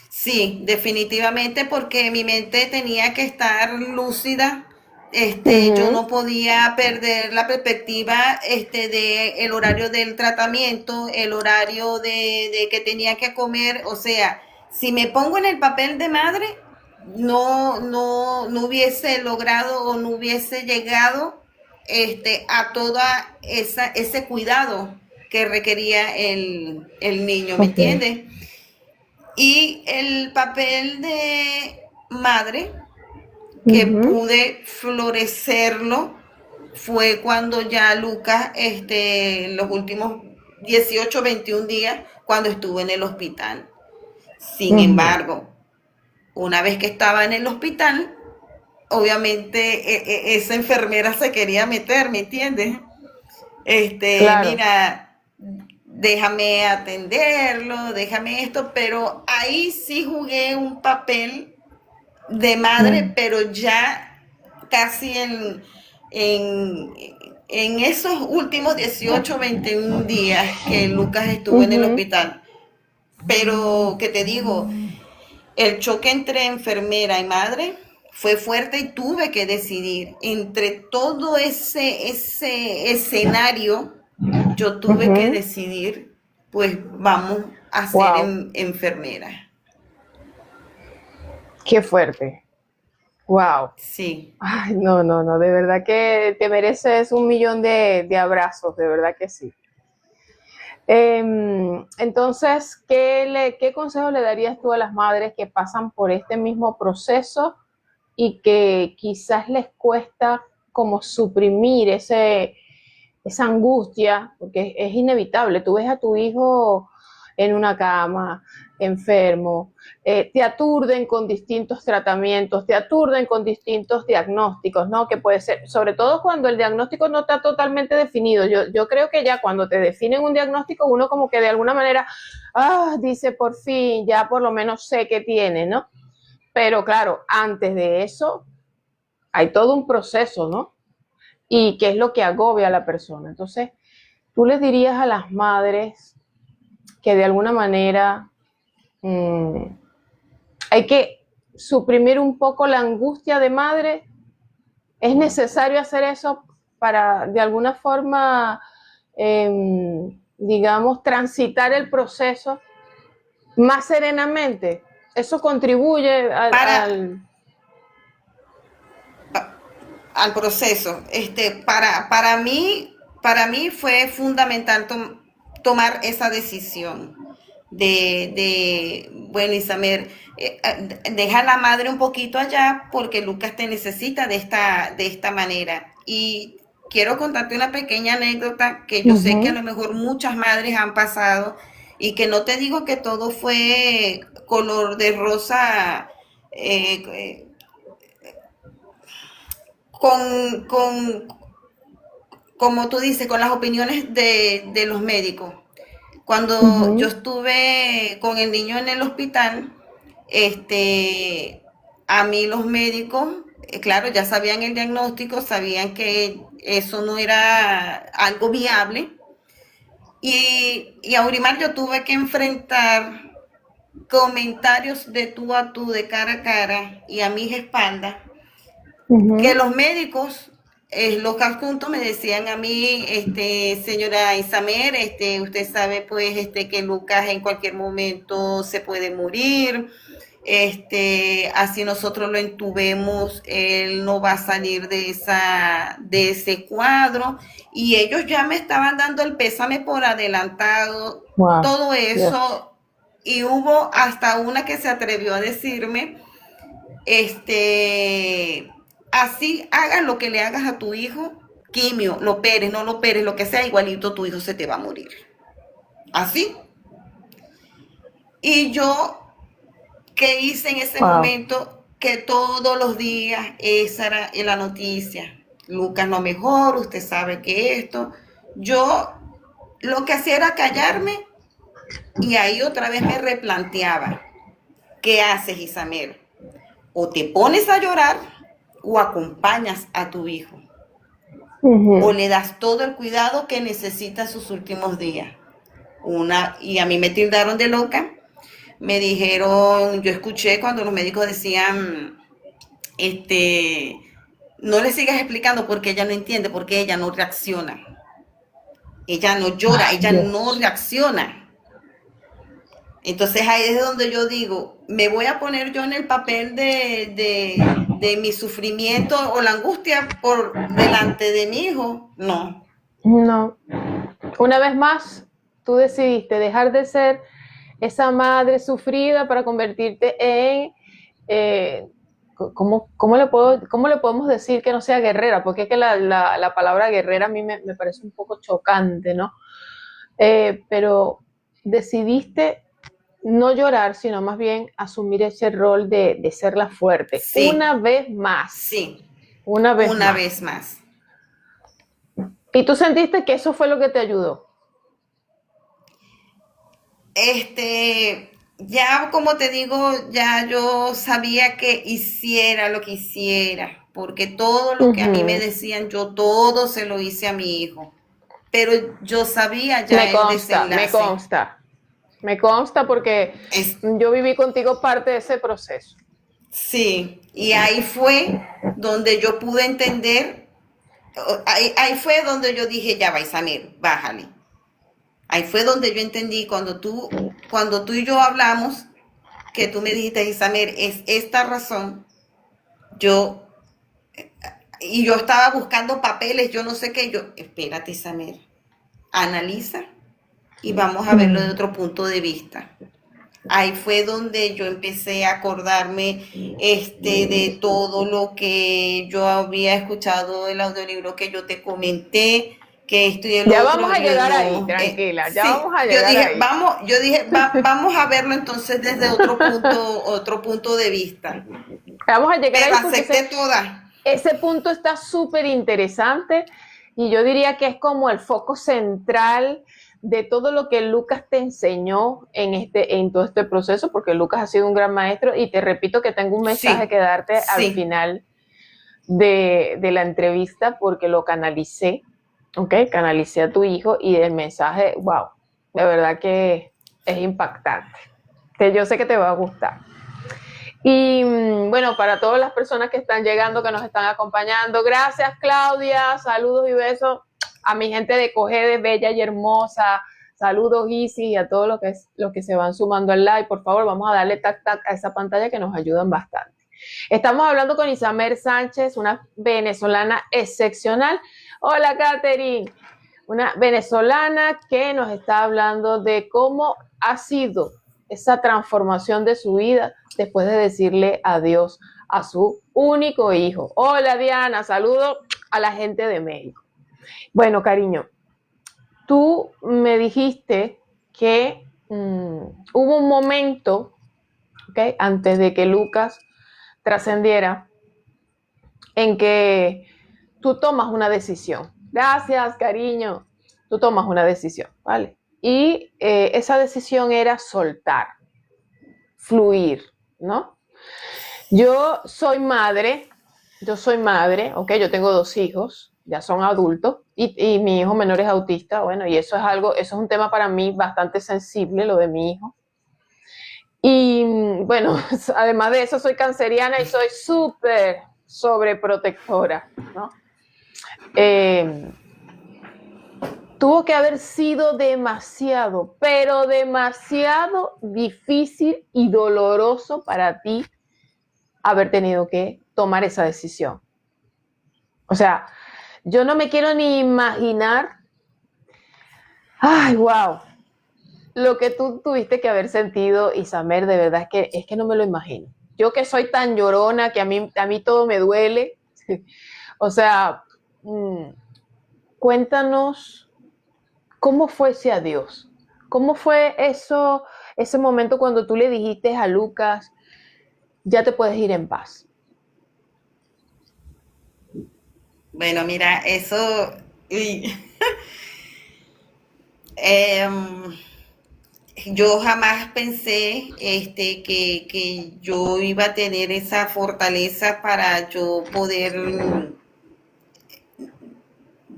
Sí, definitivamente porque mi mente tenía que estar lúcida. Yo Ujú, no podía perder la perspectiva, de el horario del tratamiento, el horario de que tenía que comer. O sea, si me pongo en el papel de madre, no hubiese logrado o no hubiese llegado, a toda ese cuidado que requería el niño, ¿me okay. entiendes? Y el papel de madre que Ujú, pude florecerlo fue cuando ya Lucas, en los últimos 18 21 días, cuando estuve en el hospital. Sin ujú, embargo, una vez que estaba en el hospital, obviamente esa enfermera se quería meter, ¿me entiendes? claro. Mira, déjame atenderlo, déjame esto, pero ahí sí jugué un papel de madre, Mm, pero ya casi en, en esos últimos 18 21 días que Lucas estuvo en el ujú. hospital. Pero, ¿qué te digo? El choque entre enfermera y madre fue fuerte y tuve que decidir. Entre todo ese escenario, yo tuve que Ujú. decidir, pues vamos a ser Wow, enfermera. qué fuerte. Wow. Sí. Ay, no, no, no, de verdad que te mereces un millón de abrazos, de verdad que sí. Entonces, ¿qué consejo le darías tú a las madres que pasan por este mismo proceso y que quizás les cuesta como suprimir esa angustia, porque es inevitable? Tú ves a tu hijo en una cama, enfermo, te aturden con distintos tratamientos, te aturden con distintos diagnósticos, ¿no? Que puede ser, sobre todo cuando el diagnóstico no está totalmente definido. Yo creo que ya cuando te definen un diagnóstico, uno como que de alguna manera, dice, por fin, ya por lo menos sé qué tiene, ¿no? Pero claro, antes de eso hay todo un proceso, ¿no? Y qué es lo que agobia a la persona. Entonces, tú les dirías a las madres que de alguna manera mmm, hay que suprimir un poco la angustia de madre. ¿Es necesario hacer eso para de alguna forma digamos, transitar el proceso más serenamente. Eso contribuye al proceso. Para mí fue fundamental tomar esa decisión bueno, Isamer, deja a la madre un poquito allá porque Lucas te necesita de esta manera. Y quiero contarte una pequeña anécdota que yo sé que a lo mejor muchas madres han pasado y que no te digo que todo fue color de rosa, como tú dices, con las opiniones de los médicos. Cuando yo estuve con el niño en el hospital, a mí los médicos, claro, ya sabían el diagnóstico, sabían que eso no era algo viable. Y a Aurimar yo tuve que enfrentar comentarios de tú a tú, de cara a cara y a mis espaldas, que los médicos, los adjuntos me decían a mí, señora Isamer, usted sabe pues que Lucas en cualquier momento se puede morir, así nosotros lo entubemos, él no va a salir de ese cuadro, y ellos ya me estaban dando el pésame por adelantado, todo eso, y hubo hasta una que se atrevió a decirme, así hagas lo que le hagas a tu hijo, quimio, lo operes, no lo operes, lo que sea, igualito tu hijo se te va a morir. Así. Y yo, ¿qué hice en ese momento? Que todos los días esa era la noticia. Lucas no mejor, usted sabe que esto. Yo lo que hacía era callarme y ahí otra vez me replanteaba. ¿Qué haces, Isamer? O te pones a llorar o acompañas a tu hijo. O le das todo el cuidado que necesita sus últimos días. Y a mí me tildaron de loca. Me dijeron, yo escuché cuando los médicos decían, no le sigas explicando porque ella no entiende, porque ella no reacciona. Ella no llora, ella no reacciona. Entonces ahí es donde yo digo, ¿me voy a poner yo en el papel de mi sufrimiento o la angustia por delante de mi hijo? No. No. Una vez más, tú decidiste dejar de ser esa madre sufrida para convertirte en, ¿cómo le podemos decir que no sea guerrera? Porque es que la palabra guerrera a mí me parece un poco chocante, ¿no? Pero decidiste no llorar, sino más bien asumir ese rol de ser la fuerte. Sí. Una vez más. Sí. Una vez más. ¿Y tú sentiste que eso fue lo que te ayudó? Ya como te digo, ya yo sabía que hiciera lo que hiciera, porque todo lo que a mí me decían, yo todo se lo hice a mi hijo. Pero yo sabía ya el desenlace. Me consta porque yo viví contigo parte de ese proceso. Sí, y ahí fue donde yo pude entender, ahí fue donde yo dije, ya va, Isamer, bájale. Ahí fue donde yo entendí, cuando tú y yo hablamos, que tú me dijiste, Isamer, es esta razón, yo estaba buscando papeles, yo no sé qué, espérate, Isamer, analiza y vamos a verlo de otro punto de vista. Ahí fue donde yo empecé a acordarme de todo lo que yo había escuchado del audiolibro que yo te comenté, que esto y el ya otro. Vamos a llegar ahí, tranquila, ya sí, vamos a llegar ahí. Vamos a verlo entonces desde otro punto de vista. Vamos a llegar ahí. Pero acepté toda. Ese punto está súper interesante y yo diría que es como el foco central de todo lo que Lucas te enseñó en todo este proceso, porque Lucas ha sido un gran maestro, y te repito que tengo un mensaje que darte al final de la entrevista, porque lo canalicé, canalicé a tu hijo, y el mensaje, wow, de verdad que es impactante, que yo sé que te va a gustar. Y bueno, para todas las personas que están llegando, que nos están acompañando, gracias Claudia, saludos y besos a mi gente de Cogedes, bella y hermosa. Saludos, Isis, y a todos los que se van sumando al live. Por favor, vamos a darle tac tac a esa pantalla que nos ayudan bastante. Estamos hablando con Isamer Sánchez, una venezolana excepcional. Hola, Catherine. Una venezolana que nos está hablando de cómo ha sido esa transformación de su vida después de decirle adiós a su único hijo. Hola, Diana. Saludos a la gente de México. Bueno, cariño, tú me dijiste que hubo un momento, ¿okay?, antes de que Lucas trascendiera, en que tú tomas una decisión. Gracias, cariño. Tú tomas una decisión, ¿vale? Y esa decisión era soltar, fluir, ¿no? Yo soy madre, ¿ok? Yo tengo 2 hijos, ya son adultos, y mi hijo menor es autista, bueno, y eso es un tema para mí bastante sensible, lo de mi hijo. Y bueno, además de eso soy canceriana y soy súper sobreprotectora, ¿no? Tuvo que haber sido demasiado, pero demasiado difícil y doloroso para ti haber tenido que tomar esa decisión. O sea, yo no me quiero ni imaginar, ay, wow, lo que tú tuviste que haber sentido, Isamer, de verdad es que no me lo imagino. Yo que soy tan llorona, que a mí todo me duele. O sea, cuéntanos cómo fue ese adiós. ¿Cómo fue eso, ese momento cuando tú le dijiste a Lucas, ya te puedes ir en paz? Bueno, mira, eso, uy, em, yo jamás pensé que yo iba a tener esa fortaleza para yo poder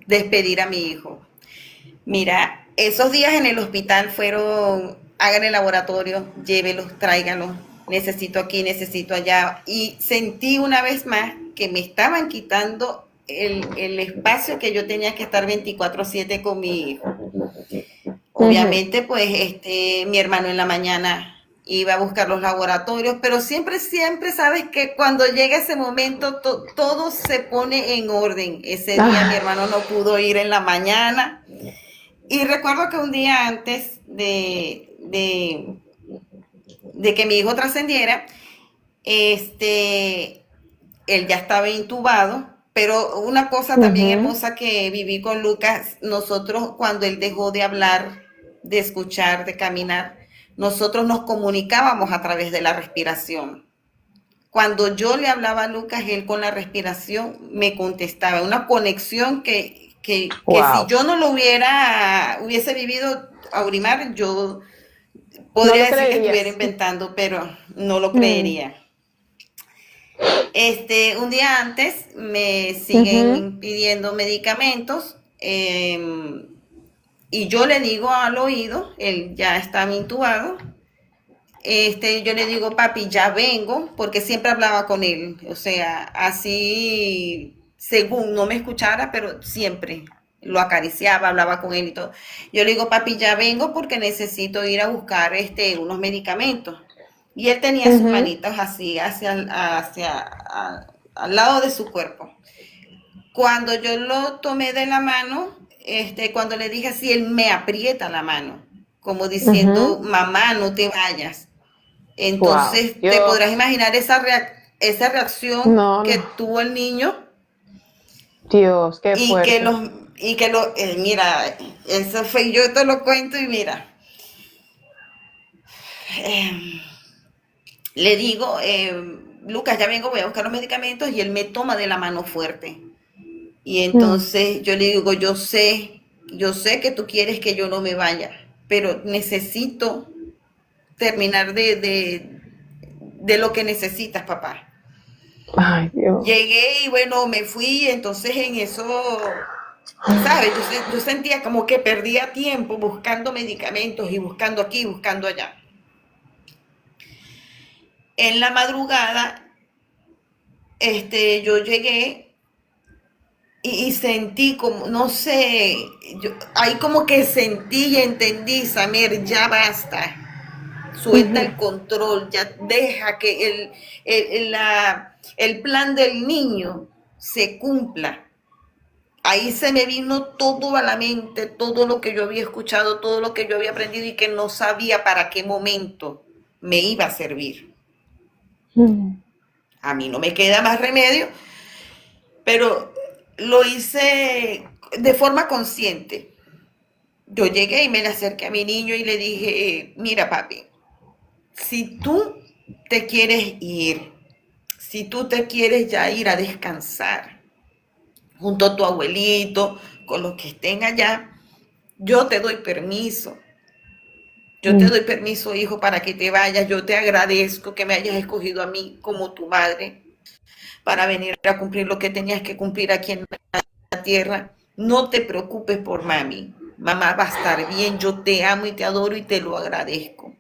despedir a mi hijo. Mira, esos días en el hospital fueron, hagan el laboratorio, llévelos, tráiganlos, necesito aquí, necesito allá. Y sentí una vez más que me estaban quitando el espacio que yo tenía que estar 24/7 con mi hijo. Obviamente, pues, mi hermano en la mañana iba a buscar los laboratorios, pero siempre, siempre sabes que cuando llega ese momento todo se pone en orden. Ese día mi hermano no pudo ir en la mañana. Y recuerdo que un día antes de que mi hijo trascendiera, él ya estaba intubado, pero una cosa también hermosa que viví con Lucas, nosotros cuando él dejó de hablar, de escuchar, de caminar, nosotros nos comunicábamos a través de la respiración. Cuando yo le hablaba a Lucas, él con la respiración me contestaba, una conexión que si yo no lo hubiese vivido Aurimar, yo podría decir que estuviera inventando, pero no lo creería. Un día antes me siguen pidiendo medicamentos y yo le digo al oído, él ya estaba intubado, yo le digo, papi, ya vengo, porque siempre hablaba con él, o sea, así, según no me escuchara, pero siempre lo acariciaba, hablaba con él y todo. Yo le digo, papi, ya vengo porque necesito ir a buscar unos medicamentos. Y él tenía sus manitas así, al lado de su cuerpo. Cuando yo lo tomé de la mano, cuando le dije así, él me aprieta la mano, como diciendo, mamá, no te vayas. Entonces, wow, te podrás imaginar esa reacción que tuvo el niño. Dios, qué fuerte. Mira, eso fue, yo te lo cuento y mira. Le digo, Lucas, ya vengo, voy a buscar los medicamentos, y él me toma de la mano fuerte. Y entonces yo le digo, yo sé que tú quieres que yo no me vaya, pero necesito terminar de lo que necesitas, papá. Ay, Dios. Llegué y bueno, me fui, entonces en eso, ¿sabes? Yo sentía como que perdía tiempo buscando medicamentos y buscando aquí, buscando allá. En la madrugada, yo llegué y sentí como, no sé, ahí como que sentí y entendí, Samer, ya basta, suelta el Ujú. control, ya deja que el plan del niño se cumpla. Ahí se me vino todo a la mente, todo lo que yo había escuchado, todo lo que yo había aprendido y que no sabía para qué momento me iba a servir. Mm. A mí no me queda más remedio, pero lo hice de forma consciente. Yo llegué y me le acerqué a mi niño y le dije, mira papi, si tú te quieres ir, si tú te quieres ya ir a descansar junto a tu abuelito, con los que estén allá, yo te doy permiso. Yo te Mm. doy permiso, hijo, para que te vayas. Yo te agradezco que me hayas escogido a mí como tu madre para venir a cumplir lo que tenías que cumplir aquí en la tierra. No te preocupes por mami. Mamá va a estar bien. Yo te amo y te adoro y te lo agradezco.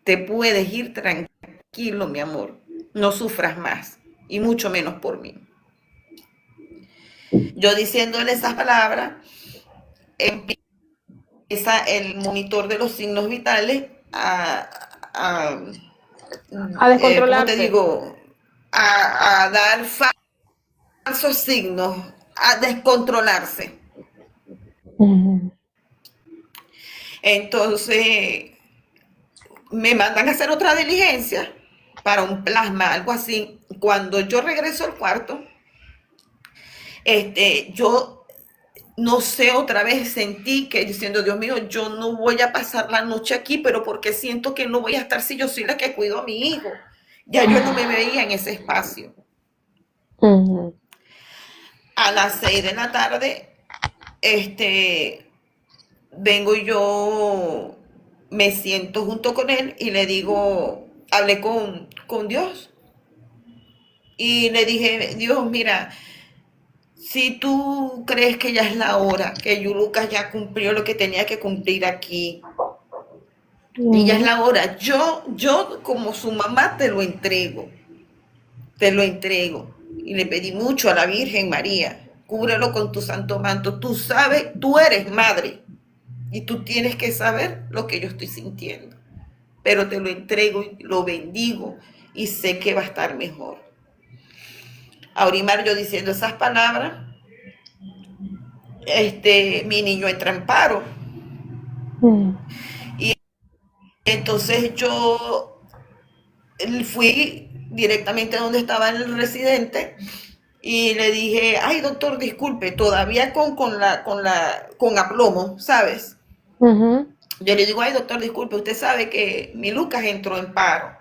Te puedes ir tranquilo, mi amor. No sufras más y mucho menos por mí. Yo diciéndole esas palabras, empieza el monitor de los signos vitales A ¿cómo te descontrolarse. digo? A dar falsos signos, a descontrolarse. Ujú. Entonces me mandan a hacer otra diligencia para un plasma, algo así. Cuando yo regreso al cuarto, yo no sé, otra vez sentí que diciendo, Dios mío, yo no voy a pasar la noche aquí, pero porque siento que no voy a estar si yo soy la que cuido a mi hijo. Ya yo no me veía en ese espacio. Ujú. A las 6 de la tarde, este, vengo yo, me siento junto con él y le digo, hablé con Dios y le dije, Dios, mira, si tú crees que ya es la hora, que Lucas ya cumplió lo que tenía que cumplir aquí, y ya es Ujú. la hora, yo como su mamá te lo entrego. Y le pedí mucho a la Virgen María, cúbrelo con tu santo manto, tú sabes, tú eres madre y tú tienes que saber lo que yo estoy sintiendo, pero te lo entrego y lo bendigo y sé que va a estar mejor. Aurimar, yo diciendo esas palabras, mi niño entra en paro. Mm. Y entonces yo fui directamente a donde estaba el residente y le dije, ay doctor, disculpe, todavía con aplomo, ¿sabes? Ujú. Yo le digo, ay doctor, disculpe, usted sabe que mi Lucas entró en paro.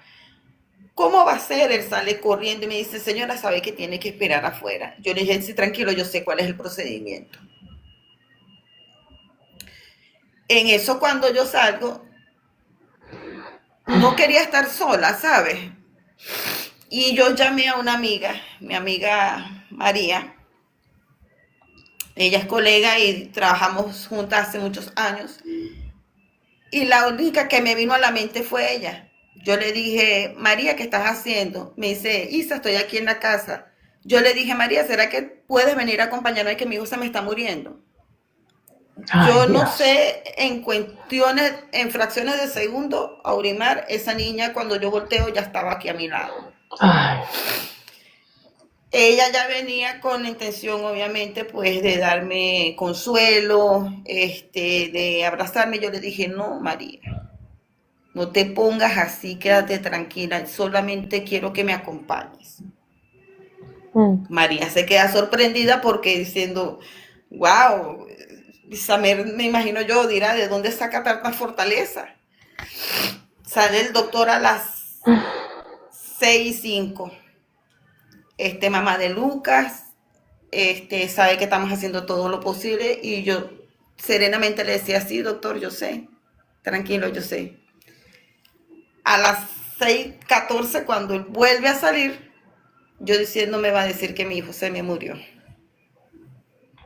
¿Cómo va a ser? Él sale corriendo y me dice, señora, sabe que tiene que esperar afuera. Yo le dije, sí, tranquilo, yo sé cuál es el procedimiento. En eso cuando yo salgo, no quería estar sola, ¿sabes? Y yo llamé a una amiga, mi amiga María. Ella es colega y trabajamos juntas hace muchos años. Y la única que me vino a la mente fue ella. Yo le dije, María, ¿qué estás haciendo? Me dice, Isa, estoy aquí en la casa. Yo le dije, María, ¿será que puedes venir a acompañarme que mi hijo se me está muriendo? Ay, Yo no Dios. sé, en cuestiones, en fracciones de segundo, Aurimar, esa niña cuando yo volteo ya estaba aquí a mi lado. Ay. Ella ya venía con la intención, obviamente, pues de darme consuelo, de abrazarme. Yo le dije, no, María, no te pongas así, quédate tranquila, solamente quiero que me acompañes. Mm. María se queda sorprendida porque diciendo, wow, Samer, me imagino yo, dirá, ¿de dónde saca tanta fortaleza? Sale el doctor a las 6:05. Mamá de Lucas, sabe que estamos haciendo todo lo posible y yo serenamente le decía, sí, doctor, yo sé, tranquilo, yo sé. A las 6:14, cuando él vuelve a salir, yo diciendo me va a decir que mi hijo se me murió.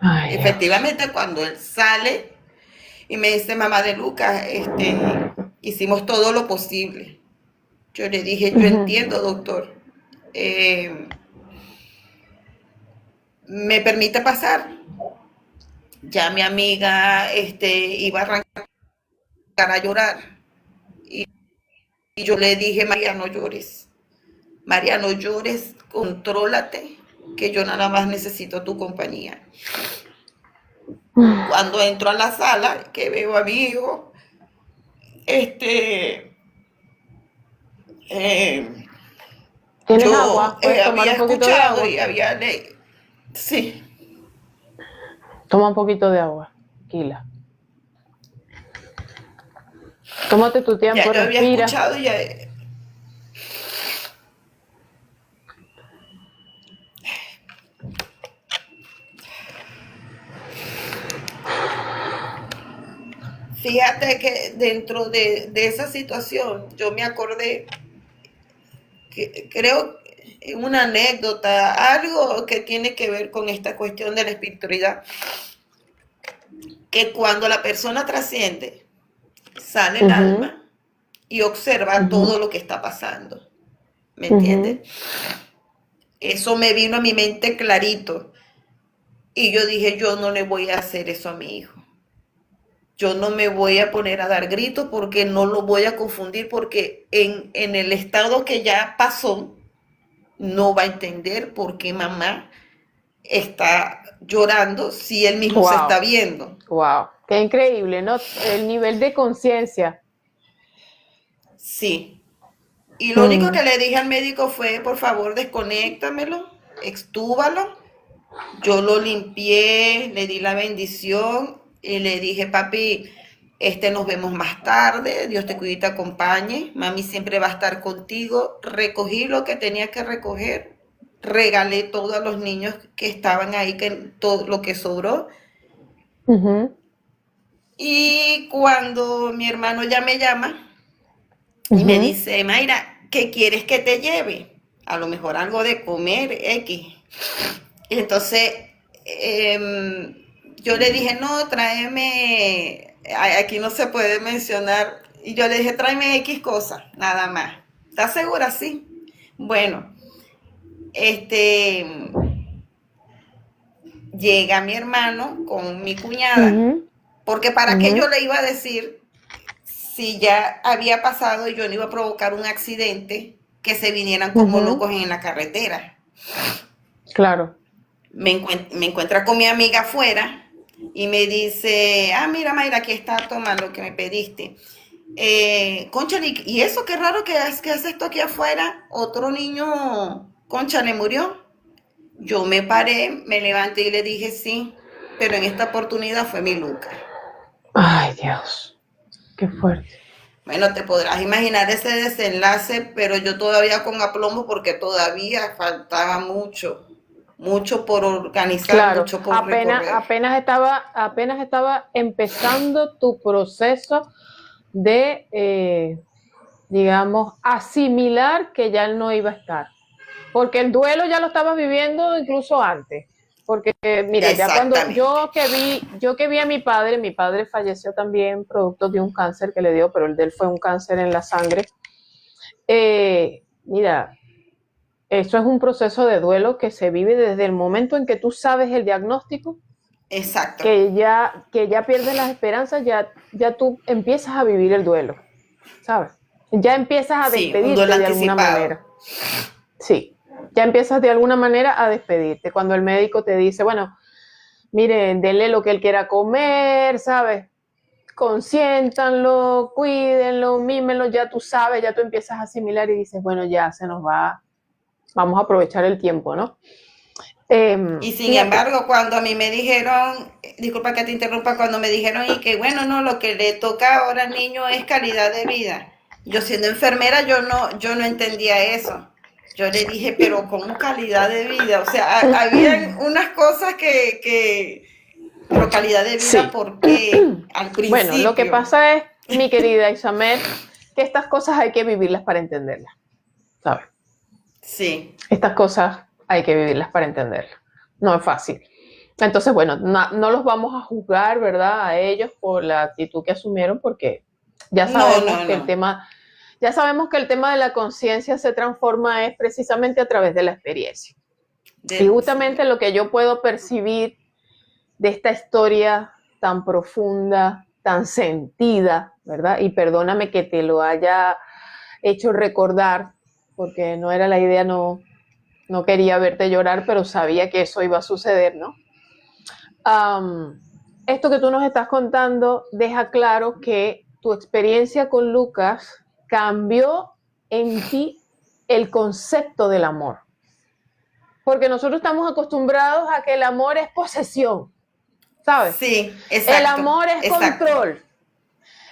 Ay, Dios. Efectivamente, cuando él sale y me dice, mamá de Lucas, hicimos todo lo posible. Yo le dije, yo Ujú. entiendo, doctor. ¿Me permite pasar? Ya mi amiga iba a arrancar a llorar y, y yo le dije, María, no llores, contrólate, que yo nada más necesito tu compañía. Cuando entro a la sala, que veo a mi hijo, este, eh, ¿Tienes yo agua? ¿Puedes tomar había un poquito de escuchado agua? y había leído, sí, Toma un poquito de agua, tranquila. Tómate tu tiempo, ya yo había respira. escuchado y ya, fíjate que dentro de esa situación yo me acordé que creo una anécdota, algo que tiene que ver con esta cuestión de la espiritualidad, que cuando la persona trasciende, sale el Ujú, alma y observa ujú, todo lo que está pasando, ¿me ujú. entiendes? Eso me vino a mi mente clarito y yo dije, yo no le voy a hacer eso a mi hijo. Yo no me voy a poner a dar gritos porque no lo voy a confundir porque en el estado que ya pasó, no va a entender por qué mamá está llorando si él mismo se está Wow, viendo. wow. Qué increíble, ¿no? El nivel de conciencia. Sí. Y lo único Mm, que le dije al médico fue, por favor, desconéctamelo, extúbalo. Yo lo limpié, le di la bendición y le dije, papi, nos vemos más tarde, Dios te cuide y te acompañe, mami siempre va a estar contigo. Recogí lo que tenía que recoger, regalé todo a los niños que estaban ahí, que todo lo que sobró. ujú, Y cuando mi hermano ya me llama y me ujú, dice, Mayra, ¿qué quieres que te lleve? A lo mejor algo de comer, X. Y entonces yo le dije, no, tráeme, aquí no se puede mencionar. Y yo le dije, tráeme X cosas, nada más. ¿Estás segura? Sí. Bueno, este, llega mi hermano con mi cuñada, ujú, porque para qué yo ujú, le iba a decir si ya había pasado y yo no iba a provocar un accidente que se vinieran como ujú. locos en la carretera. Claro. Me encuentra con mi amiga afuera y me dice, ah, mira Mayra, aquí está, toma lo que me pediste. Conchale, y eso qué raro que hace esto aquí afuera, otro niño, concha, le murió. Yo me paré, me levanté y le dije sí, pero en esta oportunidad fue mi Lucas. Ay, Dios, qué fuerte. Bueno, te podrás imaginar ese desenlace, pero yo todavía con aplomo porque todavía faltaba mucho, mucho por organizar, Claro, mucho por recorrer. apenas estaba empezando tu proceso de, digamos, asimilar que ya él no iba a estar. Porque el duelo ya lo estabas viviendo incluso antes. Porque, mira, ya cuando Exactamente. yo que vi a mi padre falleció también producto de un cáncer que le dio, pero el de él fue un cáncer en la sangre. Mira, eso es un proceso de duelo que se vive desde el momento en que tú sabes el diagnóstico, Exacto. que ya pierdes las esperanzas, ya tú empiezas a vivir el duelo, ¿sabes? Ya empiezas a Sí, un duelo despedirte de alguna anticipado. manera. Sí, ya empiezas de alguna manera a despedirte. Cuando el médico te dice, bueno, miren, denle lo que él quiera comer, ¿sabes? Consiéntanlo, cuídenlo, mímenlo, ya tú sabes, ya tú empiezas a asimilar y dices, bueno, ya se nos va, vamos a aprovechar el tiempo, ¿no? Y sin Fíjate, embargo, cuando a mí me dijeron, disculpa que te interrumpa, cuando me dijeron y que bueno, no, lo que le toca ahora al niño es calidad de vida. Yo siendo enfermera, yo no entendía eso. Yo le dije, pero ¿cómo calidad de vida? O sea, habían unas cosas pero calidad de vida, sí. ¿por qué? Al Bueno, lo que principio. pasa es, mi querida Isamer, que estas cosas hay que vivirlas para entenderlas, ¿sabes? Sí, Estas cosas hay que vivirlas para entenderlas. No es fácil. Entonces, bueno, no los vamos a juzgar, ¿verdad? A ellos por la actitud que asumieron, porque ya no, sabemos no, que el no. tema, ya sabemos que el tema de la conciencia se transforma es precisamente a través de la experiencia. Y De, justamente lo que yo puedo percibir de esta historia tan profunda, tan sentida, ¿verdad? Y perdóname que te lo haya hecho recordar, porque no era la idea, no quería verte llorar, pero sabía que eso iba a suceder, ¿no? Esto que tú nos estás contando deja claro que tu experiencia con Lucas cambió en ti el concepto del amor. Porque nosotros estamos acostumbrados a que el amor es posesión, ¿sabes? Sí, exacto. El amor es control.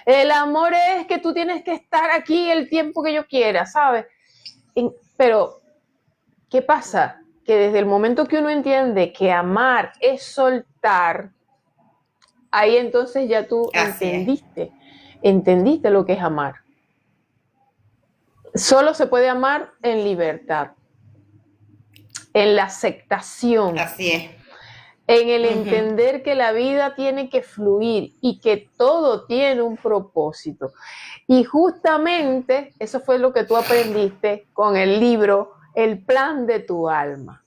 El amor es que tú tienes que estar aquí el tiempo que yo quiera, ¿sabes? Pero, ¿qué pasa? Que desde el momento que uno entiende que amar es soltar, ahí entonces ya tú entendiste lo que es amar. Solo se puede amar en libertad, en la aceptación. Así es. En el entender que la vida tiene que fluir y que todo tiene un propósito. Y justamente eso fue lo que tú aprendiste con el libro El plan de tu alma,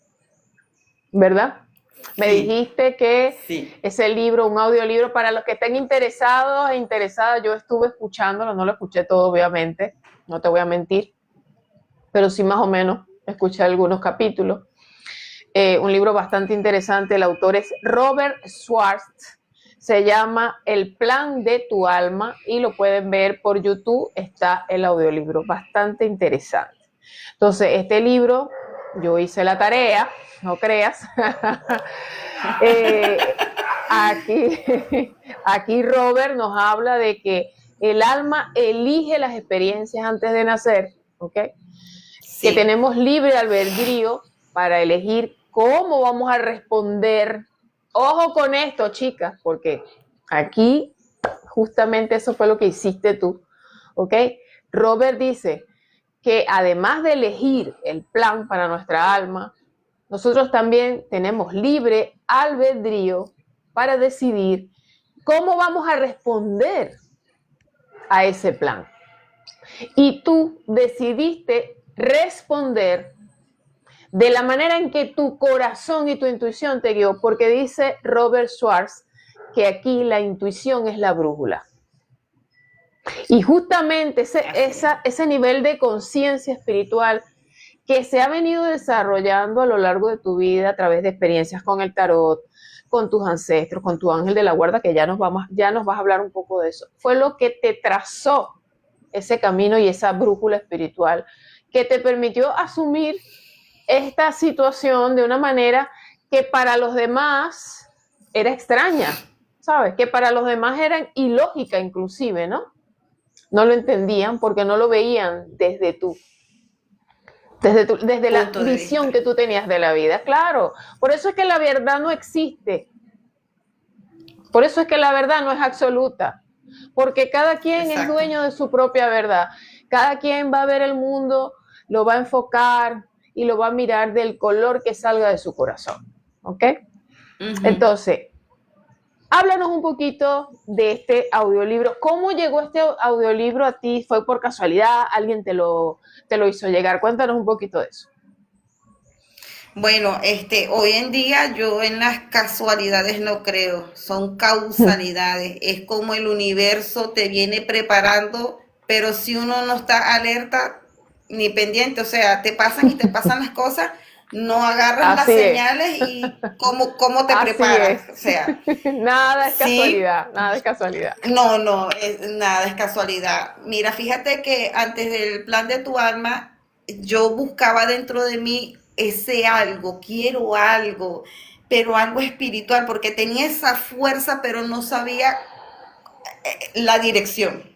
¿verdad? Me dijiste que ese libro, un audiolibro, para los que estén interesados e interesadas, yo estuve escuchándolo, no lo escuché todo obviamente, no te voy a mentir, pero sí más o menos escuché algunos capítulos. Un libro bastante interesante, el autor es Robert Schwartz, se llama El plan de tu alma y lo pueden ver por YouTube, está el audiolibro, bastante interesante. Entonces, este libro, yo hice la tarea, no creas. Aquí Robert nos habla de que el alma elige las experiencias antes de nacer, ¿ok? Sí. Que tenemos libre albedrío para elegir cómo vamos a responder. Ojo con esto, chicas, porque aquí justamente eso fue lo que hiciste tú, ¿ok? Robert dice que además de elegir el plan para nuestra alma, nosotros también tenemos libre albedrío para decidir cómo vamos a responder a ese plan. Y tú decidiste responder de la manera en que tu corazón y tu intuición te guió, porque dice Robert Schwartz que aquí la intuición es la brújula. Y justamente ese nivel de conciencia espiritual que se ha venido desarrollando a lo largo de tu vida a través de experiencias con el tarot, con tus ancestros, con tu ángel de la guarda, que ya nos vas a hablar un poco de eso, fue lo que te trazó ese camino y esa brújula espiritual que te permitió asumir esta situación de una manera que para los demás era extraña, ¿sabes? Que para los demás era ilógica inclusive, ¿no? No lo entendían porque no lo veían desde la visión que tú tenías de la vida. Claro, por eso es que la verdad no existe. Por eso es que la verdad no es absoluta. Porque cada quien es dueño de su propia verdad. Cada quien va a ver el mundo, lo va a enfocar y lo va a mirar del color que salga de su corazón. ¿Ok? Entonces, háblanos un poquito de este audiolibro. ¿Cómo llegó este audiolibro a ti? ¿Fue por casualidad? ¿Alguien te lo hizo llegar? Cuéntanos un poquito de eso. Bueno, hoy en día yo en las casualidades no creo, son causalidades. Es como el universo te viene preparando, pero si uno no está alerta ni pendiente, o sea, te pasan y te pasan las cosas, no agarras las señales y cómo te preparas. O sea, nada es casualidad, nada es casualidad. No, nada es casualidad. Mira, fíjate que antes del plan de tu alma, yo buscaba dentro de mí ese algo, quiero algo, pero algo espiritual, porque tenía esa fuerza, pero no sabía la dirección.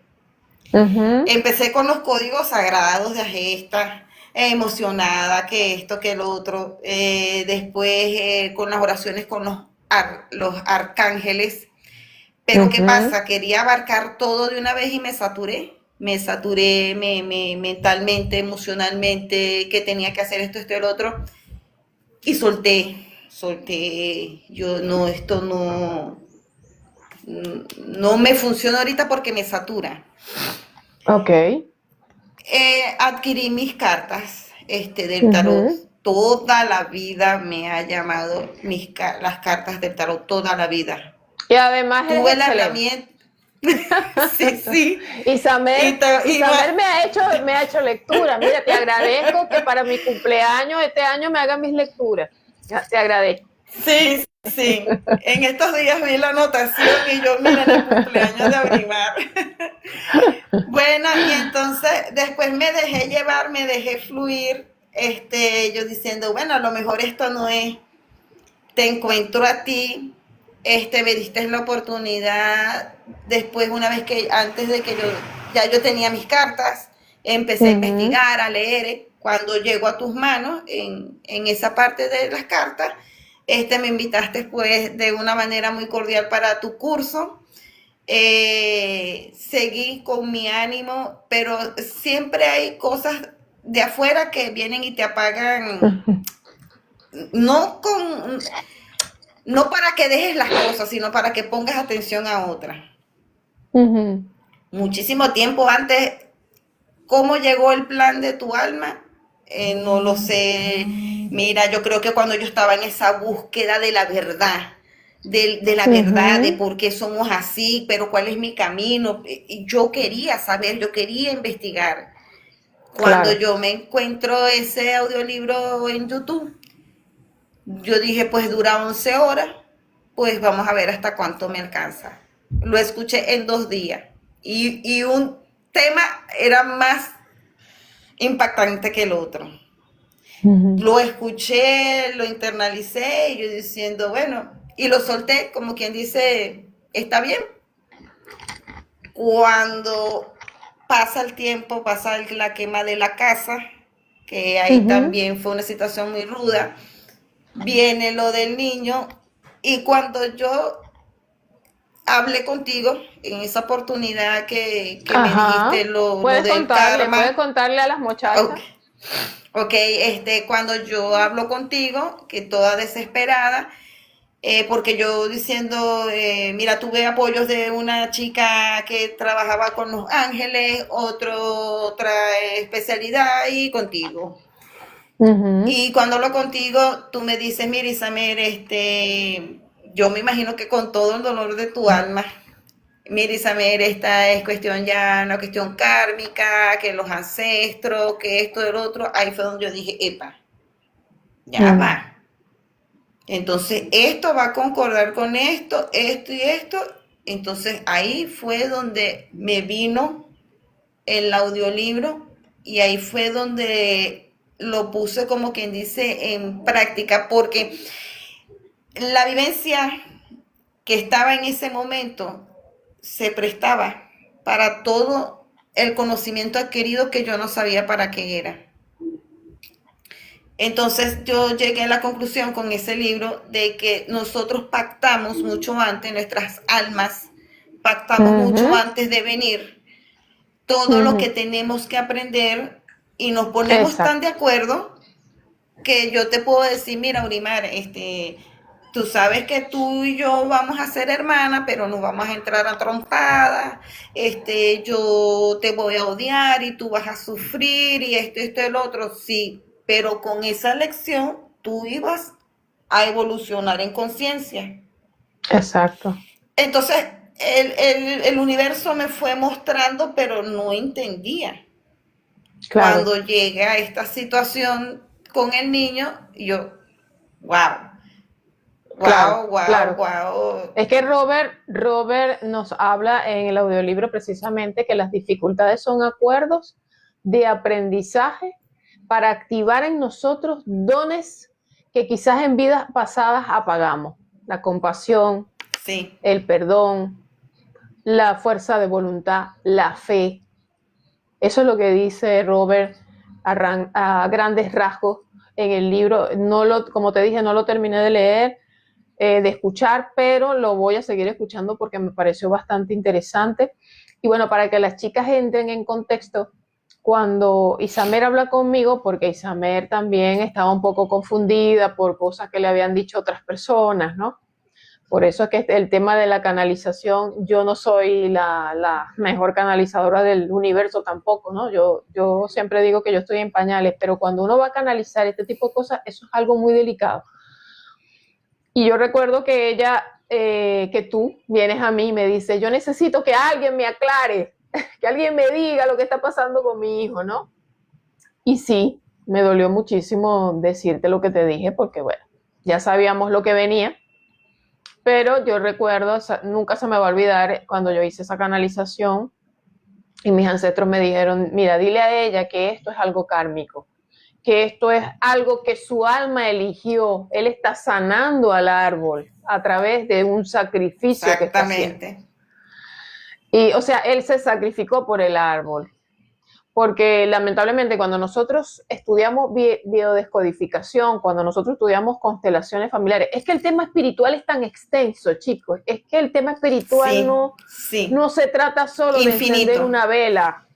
Empecé con los códigos sagrados de Agesta, emocionada, que esto, que lo otro, después con las oraciones con los arcángeles, pero ¿qué pasa? Quería abarcar todo de una vez y me saturé mentalmente, emocionalmente, que tenía que hacer esto, el otro, y solté, esto no me funciona ahorita porque me satura. Ok. Adquirí mis cartas del tarot, toda la vida me ha llamado las cartas del tarot, toda la vida. Y además eres Tuve la excelente. herramienta. Sí, sí. Isamer me ha hecho lectura. Mira, te agradezco que para mi cumpleaños este año me hagan mis lecturas. Te agradezco. Sí, sí. En estos días vi la anotación y yo, miren, el cumpleaños de Aurimar. Bueno, y entonces después me dejé llevar, me dejé fluir, yo diciendo, bueno, a lo mejor esto no es, te encuentro a ti, me diste la oportunidad, después una vez que, antes de que yo tenía mis cartas, empecé a investigar, a leer, cuando llego a tus manos, en esa parte de las cartas, me invitaste pues de una manera muy cordial para tu curso, seguí con mi ánimo, pero siempre hay cosas de afuera que vienen y te apagan, no para que dejes las cosas, sino para que pongas atención a otras. Muchísimo tiempo antes, ¿cómo llegó el plan de tu alma? No lo sé. Mira, yo creo que cuando yo estaba en esa búsqueda de la verdad, de la verdad, de por qué somos así, pero cuál es mi camino, yo quería saber, yo quería investigar. Cuando yo me encuentro ese audiolibro en YouTube, yo dije, pues dura 11 horas, pues vamos a ver hasta cuánto me alcanza. Lo escuché en 2 días y un tema era más impactante que el otro. Lo escuché, lo internalicé y yo diciendo, bueno, y lo solté como quien dice, está bien. Cuando pasa el tiempo, pasa la quema de la casa, que ahí también fue una situación muy ruda, viene lo del niño y cuando yo hablé contigo en esa oportunidad que me dijiste lo del karma. Puedes contarle a las muchachas. Okay, cuando yo hablo contigo, que toda desesperada, porque yo diciendo, mira, tuve apoyos de una chica que trabajaba con Los Ángeles, otra especialidad y contigo. Y cuando hablo contigo, tú me dices, mira, Isamer, yo me imagino que con todo el dolor de tu alma, mira, Isamer, esta es una cuestión kármica, que los ancestros, que esto, el otro. Ahí fue donde yo dije, epa, ya va. Entonces, esto va a concordar con esto y esto. Entonces, ahí fue donde me vino el audiolibro y ahí fue donde lo puse como quien dice en práctica, porque la vivencia que estaba en ese momento se prestaba para todo el conocimiento adquirido que yo no sabía para qué era. Entonces yo llegué a la conclusión con ese libro de que nosotros pactamos mucho antes, nuestras almas pactamos mucho antes de venir todo lo que tenemos que aprender y nos ponemos tan de acuerdo que yo te puedo decir, mira, Aurimar, tú sabes que tú y yo vamos a ser hermanas, pero nos vamos a entrar a trompadas, yo te voy a odiar y tú vas a sufrir y esto, el otro, sí, pero con esa lección tú ibas a evolucionar en conciencia. Exacto. Entonces, el universo me fue mostrando, pero no entendía. Claro. Cuando llega esta situación con el niño, yo, wow. Wow. Es que Robert nos habla en el audiolibro precisamente que las dificultades son acuerdos de aprendizaje para activar en nosotros dones que quizás en vidas pasadas apagamos. La compasión, sí, el perdón, la fuerza de voluntad, la fe. Eso es lo que dice Robert a grandes rasgos en el libro. Como te dije, no lo terminé de leer, de escuchar, pero lo voy a seguir escuchando porque me pareció bastante interesante. Y bueno, para que las chicas entren en contexto, cuando Isamer habla conmigo, porque Isamer también estaba un poco confundida por cosas que le habían dicho otras personas, ¿no? Por eso es que el tema de la canalización, yo no soy la mejor canalizadora del universo tampoco, ¿no? Yo siempre digo que yo estoy en pañales, pero cuando uno va a canalizar este tipo de cosas, eso es algo muy delicado. Y yo recuerdo que que tú vienes a mí y me dices, yo necesito que alguien me aclare, que alguien me diga lo que está pasando con mi hijo, ¿no? Y sí, me dolió muchísimo decirte lo que te dije, porque bueno, ya sabíamos lo que venía, pero yo recuerdo, nunca se me va a olvidar cuando yo hice esa canalización y mis ancestros me dijeron, mira, dile a ella que esto es algo kármico, que esto es algo que su alma eligió, él está sanando al árbol a través de un sacrificio que está haciendo. Y, o sea, él se sacrificó por el árbol. Porque lamentablemente cuando nosotros estudiamos biodescodificación, cuando nosotros estudiamos constelaciones familiares, es que el tema espiritual es tan extenso, chicos, es que el tema espiritual no se trata solo de encender una vela,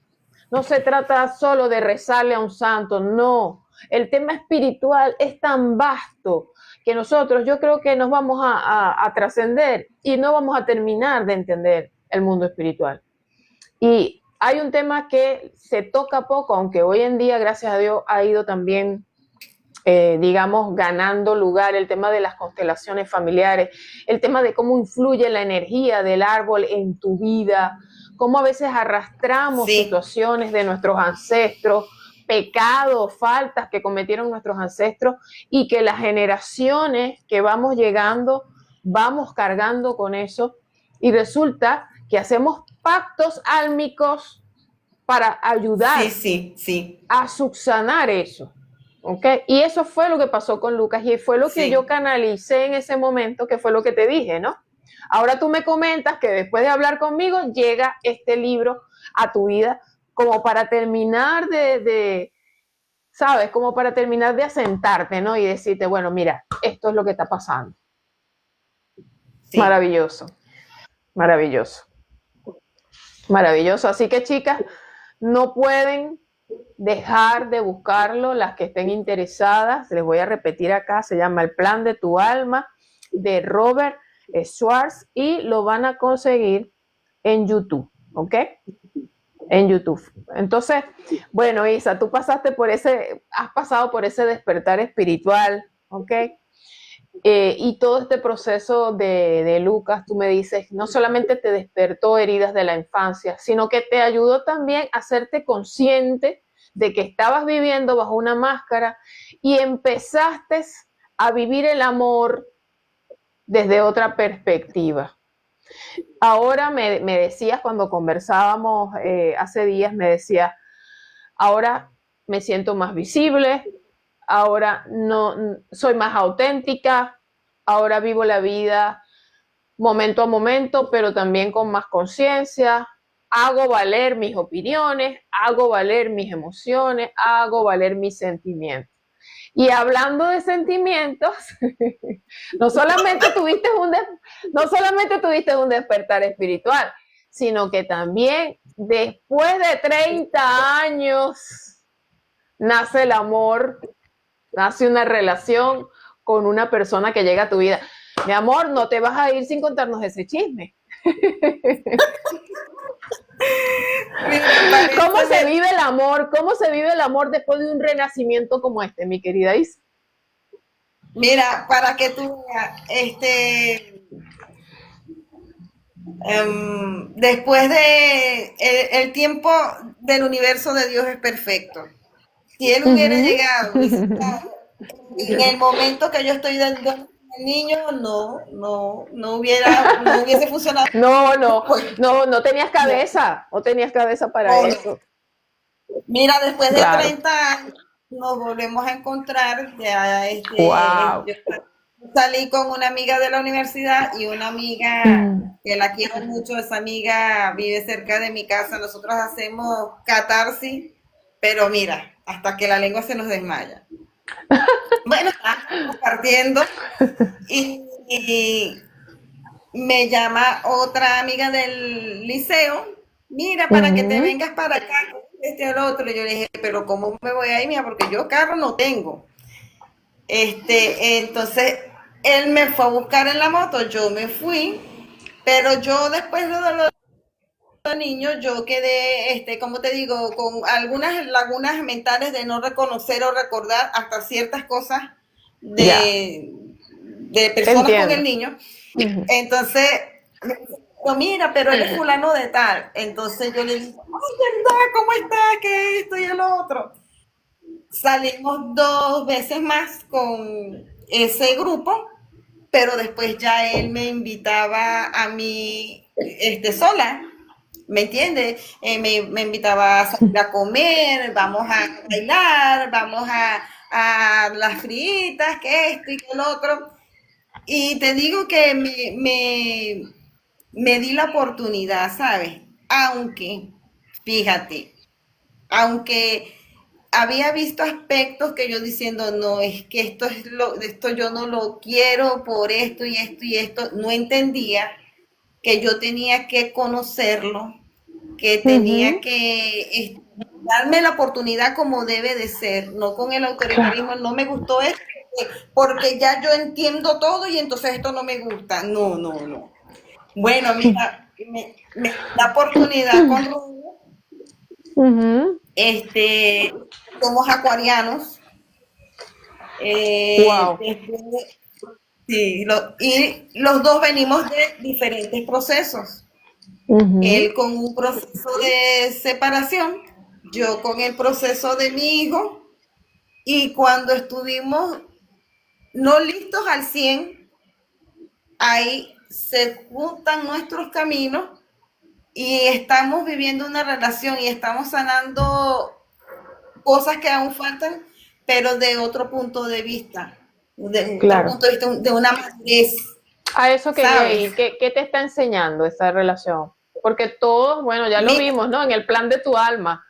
no se trata solo de rezarle a un santo, no, el tema espiritual es tan vasto que nosotros, yo creo que nos vamos a trascender y no vamos a terminar de entender el mundo espiritual. Y hay un tema que se toca poco, aunque hoy en día, gracias a Dios, ha ido también, digamos, ganando lugar el tema de las constelaciones familiares, el tema de cómo influye la energía del árbol en tu vida, cómo a veces arrastramos situaciones de nuestros ancestros, pecados, faltas que cometieron nuestros ancestros y que las generaciones que vamos llegando, vamos cargando con eso y resulta que hacemos pactos álmicos para ayudar a subsanar eso. ¿Okay? Y eso fue lo que pasó con Lucas y fue lo que yo canalicé en ese momento, que fue lo que te dije, ¿no? Ahora tú me comentas que después de hablar conmigo llega este libro a tu vida como para terminar ¿sabes? Como para terminar de asentarte, ¿no? Y decirte, bueno, mira, esto es lo que está pasando. Maravilloso, maravilloso. Maravilloso. Así que, chicas, no pueden dejar de buscarlo. Las que estén interesadas, les voy a repetir acá, se llama El Plan de tu Alma, de Robert Schwartz, y lo van a conseguir en YouTube, ¿ok? En YouTube. Entonces, bueno, Isa, tú has pasado por ese despertar espiritual, ¿ok? Y todo este proceso de Lucas, tú me dices, no solamente te despertó heridas de la infancia, sino que te ayudó también a hacerte consciente de que estabas viviendo bajo una máscara y empezaste a vivir el amor desde otra perspectiva. Ahora me decías cuando conversábamos hace días, me decías, ahora me siento más visible, ahora no soy más auténtica, ahora vivo la vida momento a momento, pero también con más conciencia, hago valer mis opiniones, hago valer mis emociones, hago valer mis sentimientos. Y hablando de sentimientos, no solamente tuviste un despertar espiritual, sino que también después de 30 años nace el amor, nace una relación con una persona que llega a tu vida. Mi amor, no te vas a ir sin contarnos ese chisme. ¿Cómo se vive el amor? ¿Cómo se vive el amor después de un renacimiento como este, mi querida Isa? Mira, para que tú veas, después de el tiempo del universo de Dios es perfecto. Si él hubiera llegado en el momento que yo estoy dando el niño, no hubiese funcionado. No tenías cabeza, no tenías cabeza para eso. Mira, después de 30 años nos volvemos a encontrar. Ya wow. Yo salí con una amiga de la universidad y una amiga que la quiero mucho. Esa amiga vive cerca de mi casa. Nosotros hacemos catarsis, pero mira, hasta que la lengua se nos desmaya. Bueno, estamos partiendo y me llama otra amiga del liceo. Mira, para que te vengas para acá, al otro. Y yo le dije, pero ¿cómo me voy a ir, mía? Porque yo carro no tengo. Entonces Él me fue a buscar en la moto, yo me fui, pero yo después de los niños, yo quedé, como te digo, con algunas lagunas mentales de no reconocer o recordar hasta ciertas cosas Ya, de te personas con el entiendo. niño. Ujú. Entonces, me dijo, mira, pero él es fulano de tal. Entonces yo le dije, ay, ¿verdad? ¿Cómo estás? ¿Qué esto y el otro? Salimos dos veces más con ese grupo, pero después ya él me invitaba a mí sola, ¿me entiendes? Me invitaba a salir a comer, vamos a bailar, vamos a las fritas, que esto y que el otro. Y te digo que me di la oportunidad, ¿sabes? Aunque, fíjate, aunque había visto aspectos que yo diciendo, no, es que esto yo no lo quiero por esto y esto y esto, no entendía que yo tenía que conocerlo, que tenía Ujú. que darme la oportunidad como debe de ser, no con el Claro. autoritarismo, no me gustó esto, porque ya yo entiendo todo y entonces esto no me gusta. No, no, no. Bueno, mira, me di la oportunidad con Rubio, Ujú. este, somos acuarianos, Wow. sí, y los dos venimos de diferentes procesos. Ujú. Él con un proceso de separación, yo con el proceso de mi hijo, y cuando estuvimos no listos al 100 ahí se juntan nuestros caminos y estamos viviendo una relación y estamos sanando cosas que aún faltan, pero de otro punto de otro Claro. punto de vista, de una madurez, A eso quería ¿sabes? ir. ¿Qué te está enseñando esa relación? Porque todos, bueno, ya lo Mira, vimos, ¿no? En el plan de tu alma.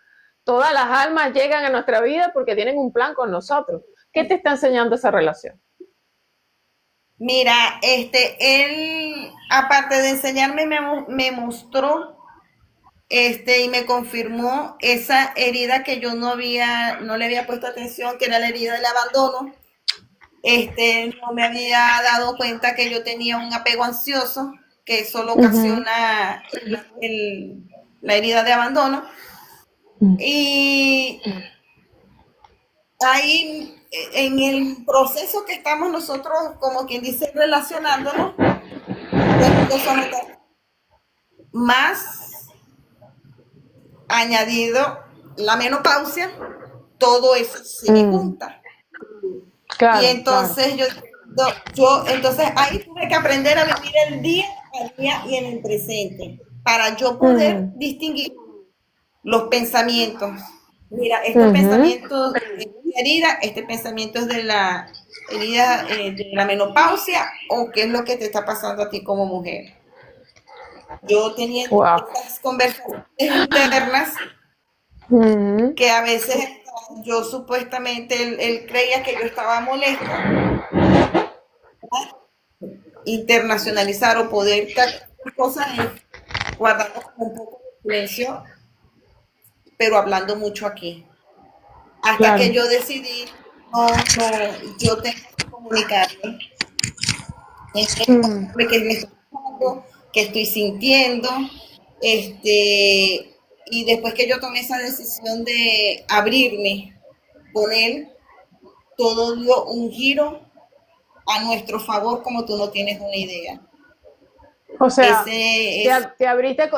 Todas las almas llegan a nuestra vida porque tienen un plan con nosotros. ¿Qué te está enseñando esa relación? mira, él, aparte de enseñarme, me mostró y me confirmó esa herida que yo no le había puesto atención, que era la herida del abandono. No me había dado cuenta que yo tenía un apego ansioso, que solo Ujú. ocasiona la herida de abandono. Y ahí, en el proceso que estamos nosotros, como quien dice, relacionándonos, yo empiezo a notar más añadido la menopausia, todo eso se me Mm. junta. Y Claro, claro. entonces entonces ahí tuve que aprender a vivir el día a día y en el presente, para yo poder Mm. distinguir los pensamientos. Mira, estos Ujú. pensamientos de herida, este pensamiento es de la herida de la menopausia, o qué es lo que te está pasando a ti como mujer. Yo teniendo Wow. estas conversaciones internas Ujú. que a veces yo supuestamente él creía que yo estaba molesta, internacionalizar o poder captar cosas guardando un poco de silencio, pero hablando mucho aquí. Hasta que Claro. yo decidí, no, no, yo tengo que comunicarme, Mm. que me estoy pasando, que estoy sintiendo, y después que yo tomé esa decisión de abrirme con él, todo dio un giro a nuestro favor como tú no tienes una idea. O sea, Ese es, te abriste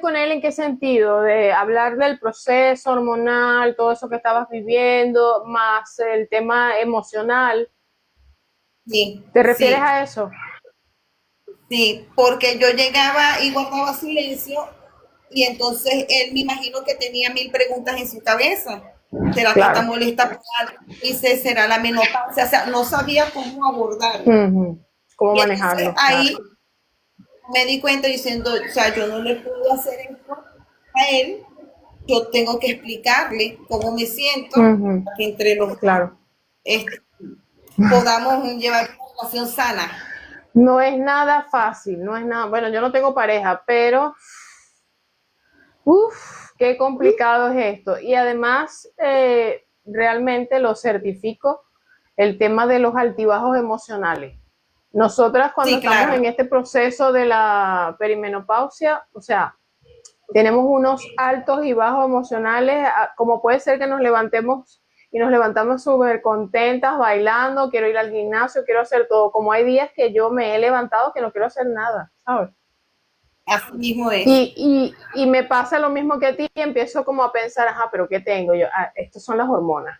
con él en qué sentido, de hablar del proceso hormonal, todo eso que estabas viviendo, más el tema emocional. sí, ¿Te refieres sí, a eso? sí, porque yo llegaba y guardaba silencio y entonces él me imagino que tenía mil preguntas en su cabeza. ¿Será que está Claro. molesta por algo? Dice, ¿será la menopausia? O sea, no sabía cómo abordarlo. Ujú. ¿Cómo Y entonces manejarlo? Claro. ahí me di cuenta diciendo, o sea, yo no le puedo hacer esto a él, yo tengo que explicarle cómo me siento, Ujú. para que entre los dos Claro. este, podamos llevar una relación sana. No es nada fácil, no es nada. Bueno, yo no tengo pareja, pero uff, qué complicado es esto. Y además, realmente lo certifico, el tema de los altibajos emocionales. Nosotras cuando Sí, estamos claro. en este proceso de la perimenopausia, o sea, tenemos unos altos y bajos emocionales, como puede ser que nos levantemos y nos levantamos súper contentas, bailando, quiero ir al gimnasio, quiero hacer todo, como hay días que yo me he levantado que no quiero hacer nada, ¿sabes? Así mismo es. Y me pasa lo mismo que a ti y empiezo como a pensar, ajá, pero ¿qué tengo? Yo, estos son las hormonas,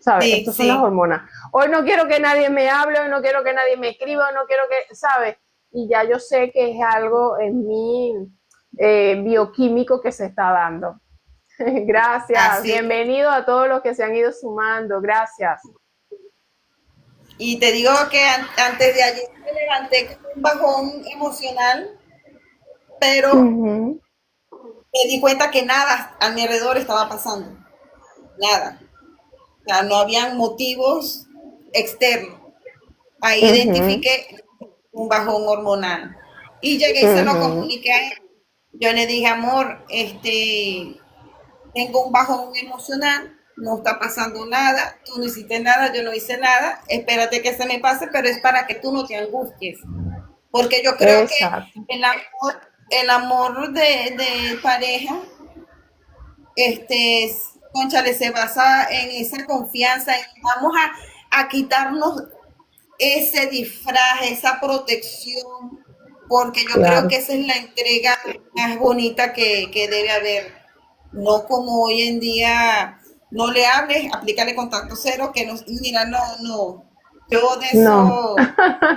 ¿sabes? Sí, Estos son las sí. hormonas. Hoy no quiero que nadie me hable, hoy no quiero que nadie me escriba, hoy no quiero que, ¿sabes? Y ya yo sé que es algo en mí bioquímico que se está dando. Gracias, Así. bienvenido a todos los que se han ido sumando, gracias. Y te digo que antes de ayer me levanté con un bajón emocional, pero Ujú, me di cuenta que nada a mi alrededor estaba pasando. Nada. O sea, no habían motivos externos. Ahí ujú, identifiqué un bajón hormonal. Y llegué y se lo ujú. comuniqué a él. Yo le dije, amor, tengo un bajón emocional, no está pasando nada, tú no hiciste nada, yo no hice nada, espérate que se me pase, pero es para que tú no te angusties. Porque yo creo que Exacto. el amor de pareja, este, cónchale, se basa en esa confianza, en vamos a quitarnos ese disfraz, esa protección, porque yo creo Claro. que esa es la entrega más bonita que debe haber. No como hoy en día, no le hables, aplícale contacto cero, que no, mira, no, no. Yo de No. eso,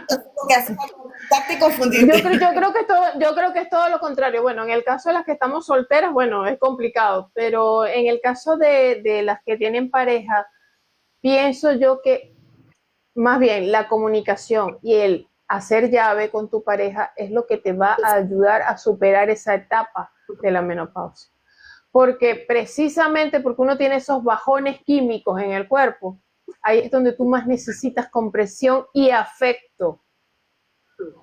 lo que hace es contacto y Yo creo, confundirte. yo creo que es todo, yo creo que es todo lo contrario. Bueno, en el caso de las que estamos solteras, bueno, es complicado, pero en el caso de las que tienen pareja, pienso yo que más bien la comunicación y el hacer llave con tu pareja es lo que te va a ayudar a superar esa etapa de la menopausia. Porque precisamente porque uno tiene esos bajones químicos en el cuerpo, ahí es donde tú más necesitas compresión y afecto.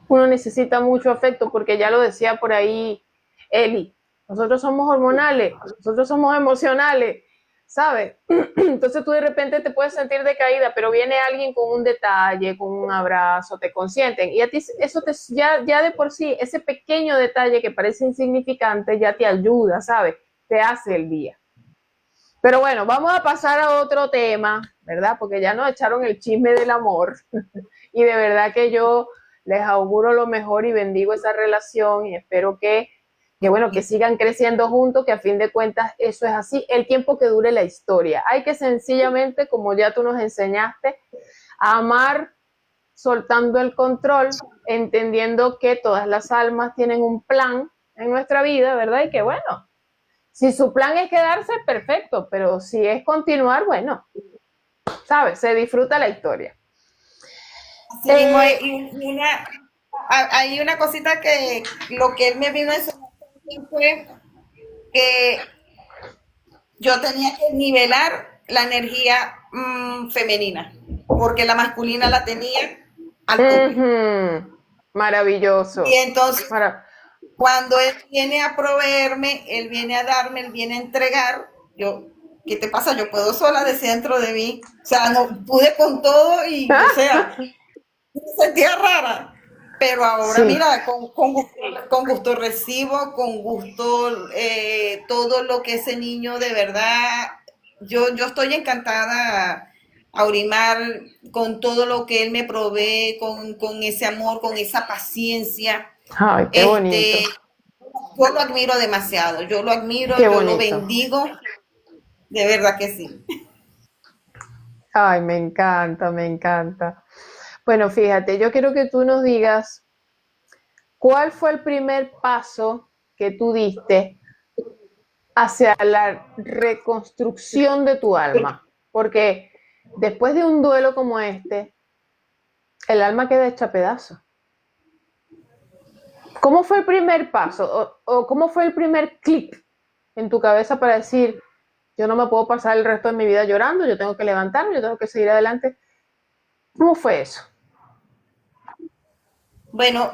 Uno necesita mucho afecto porque ya lo decía por ahí Eli, nosotros somos hormonales, nosotros somos emocionales, ¿sabes? Entonces tú de repente te puedes sentir decaída, pero viene alguien con un detalle, con un abrazo, te consienten y a ti eso te, ya de por sí, ese pequeño detalle que parece insignificante ya te ayuda, ¿sabes? Te hace el día. Pero bueno, vamos a pasar a otro tema, ¿verdad? Porque ya nos echaron el chisme del amor y de verdad que yo les auguro lo mejor y bendigo esa relación y espero que bueno, que sigan creciendo juntos, que a fin de cuentas eso es así, el tiempo que dure la historia. Hay que sencillamente, como ya tú nos enseñaste, a amar soltando el control, entendiendo que todas las almas tienen un plan en nuestra vida, ¿verdad? Y que bueno, si su plan es quedarse, perfecto, pero si es continuar, bueno, ¿sabes? Se disfruta la historia. Así mismo, Eh, hay una cosita que lo que él me vino a enseñar fue que yo tenía que nivelar la energía femenina, porque la masculina la tenía al tope. Y Maravilloso. entonces, Mara cuando él viene a proveerme, él viene a darme, él viene a entregar, yo, ¿qué te pasa? Yo puedo sola de dentro de mí. O sea, no pude con todo y, o sea, me sentía rara. Pero ahora, sí. mira, con gusto recibo, con gusto todo lo que ese niño de verdad, yo estoy encantada, Aurimar, con todo lo que él me provee, con ese amor, con esa paciencia. Ay, qué Este, bonito. yo lo admiro demasiado, yo lo admiro, Qué yo lo bonito. bendigo, de verdad que sí. Ay, me encanta, me encanta. Bueno, fíjate, yo quiero que tú nos digas cuál fue el primer paso que tú diste hacia la reconstrucción de tu alma. Porque después de un duelo como este, el alma queda hecha pedazos. ¿Cómo fue el primer paso o cómo fue el primer clic en tu cabeza para decir, yo no me puedo pasar el resto de mi vida llorando, yo tengo que levantarme, yo tengo que seguir adelante? ¿Cómo fue eso? Bueno,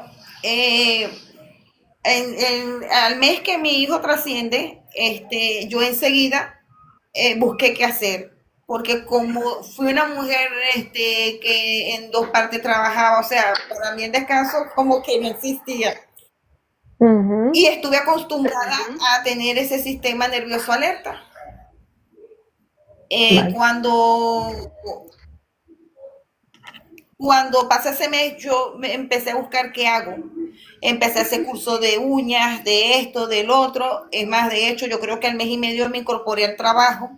al mes que mi hijo trasciende, yo enseguida busqué qué hacer. porque como fui una mujer que en dos partes trabajaba, o sea, para mí el descanso como que no existía. Ujú. Y estuve acostumbrada a tener ese sistema nervioso alerta. Eh, Vale. cuando, cuando pasa ese mes, yo me empecé a buscar qué hago. Empecé a hacer curso de uñas, de esto, del otro. Es más, de hecho, yo creo que al mes y medio me incorporé al trabajo,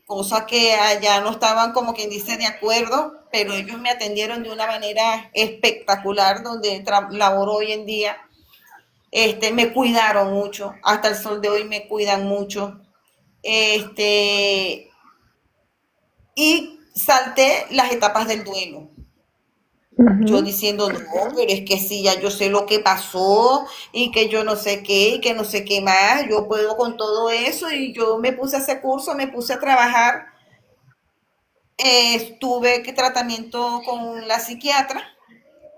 cosa que allá no estaban como quien dice de acuerdo, pero ellos me atendieron de una manera espectacular donde laboro hoy en día. Me cuidaron mucho, hasta el sol de hoy me cuidan mucho. Este, y salté las etapas del duelo. Yo Ujú. diciendo, no, pero es que sí, ya yo sé lo que pasó y que yo no sé qué y que no sé qué más, yo puedo con todo eso y yo me puse a hacer curso, me puse a trabajar, tuve que tratamiento con la psiquiatra,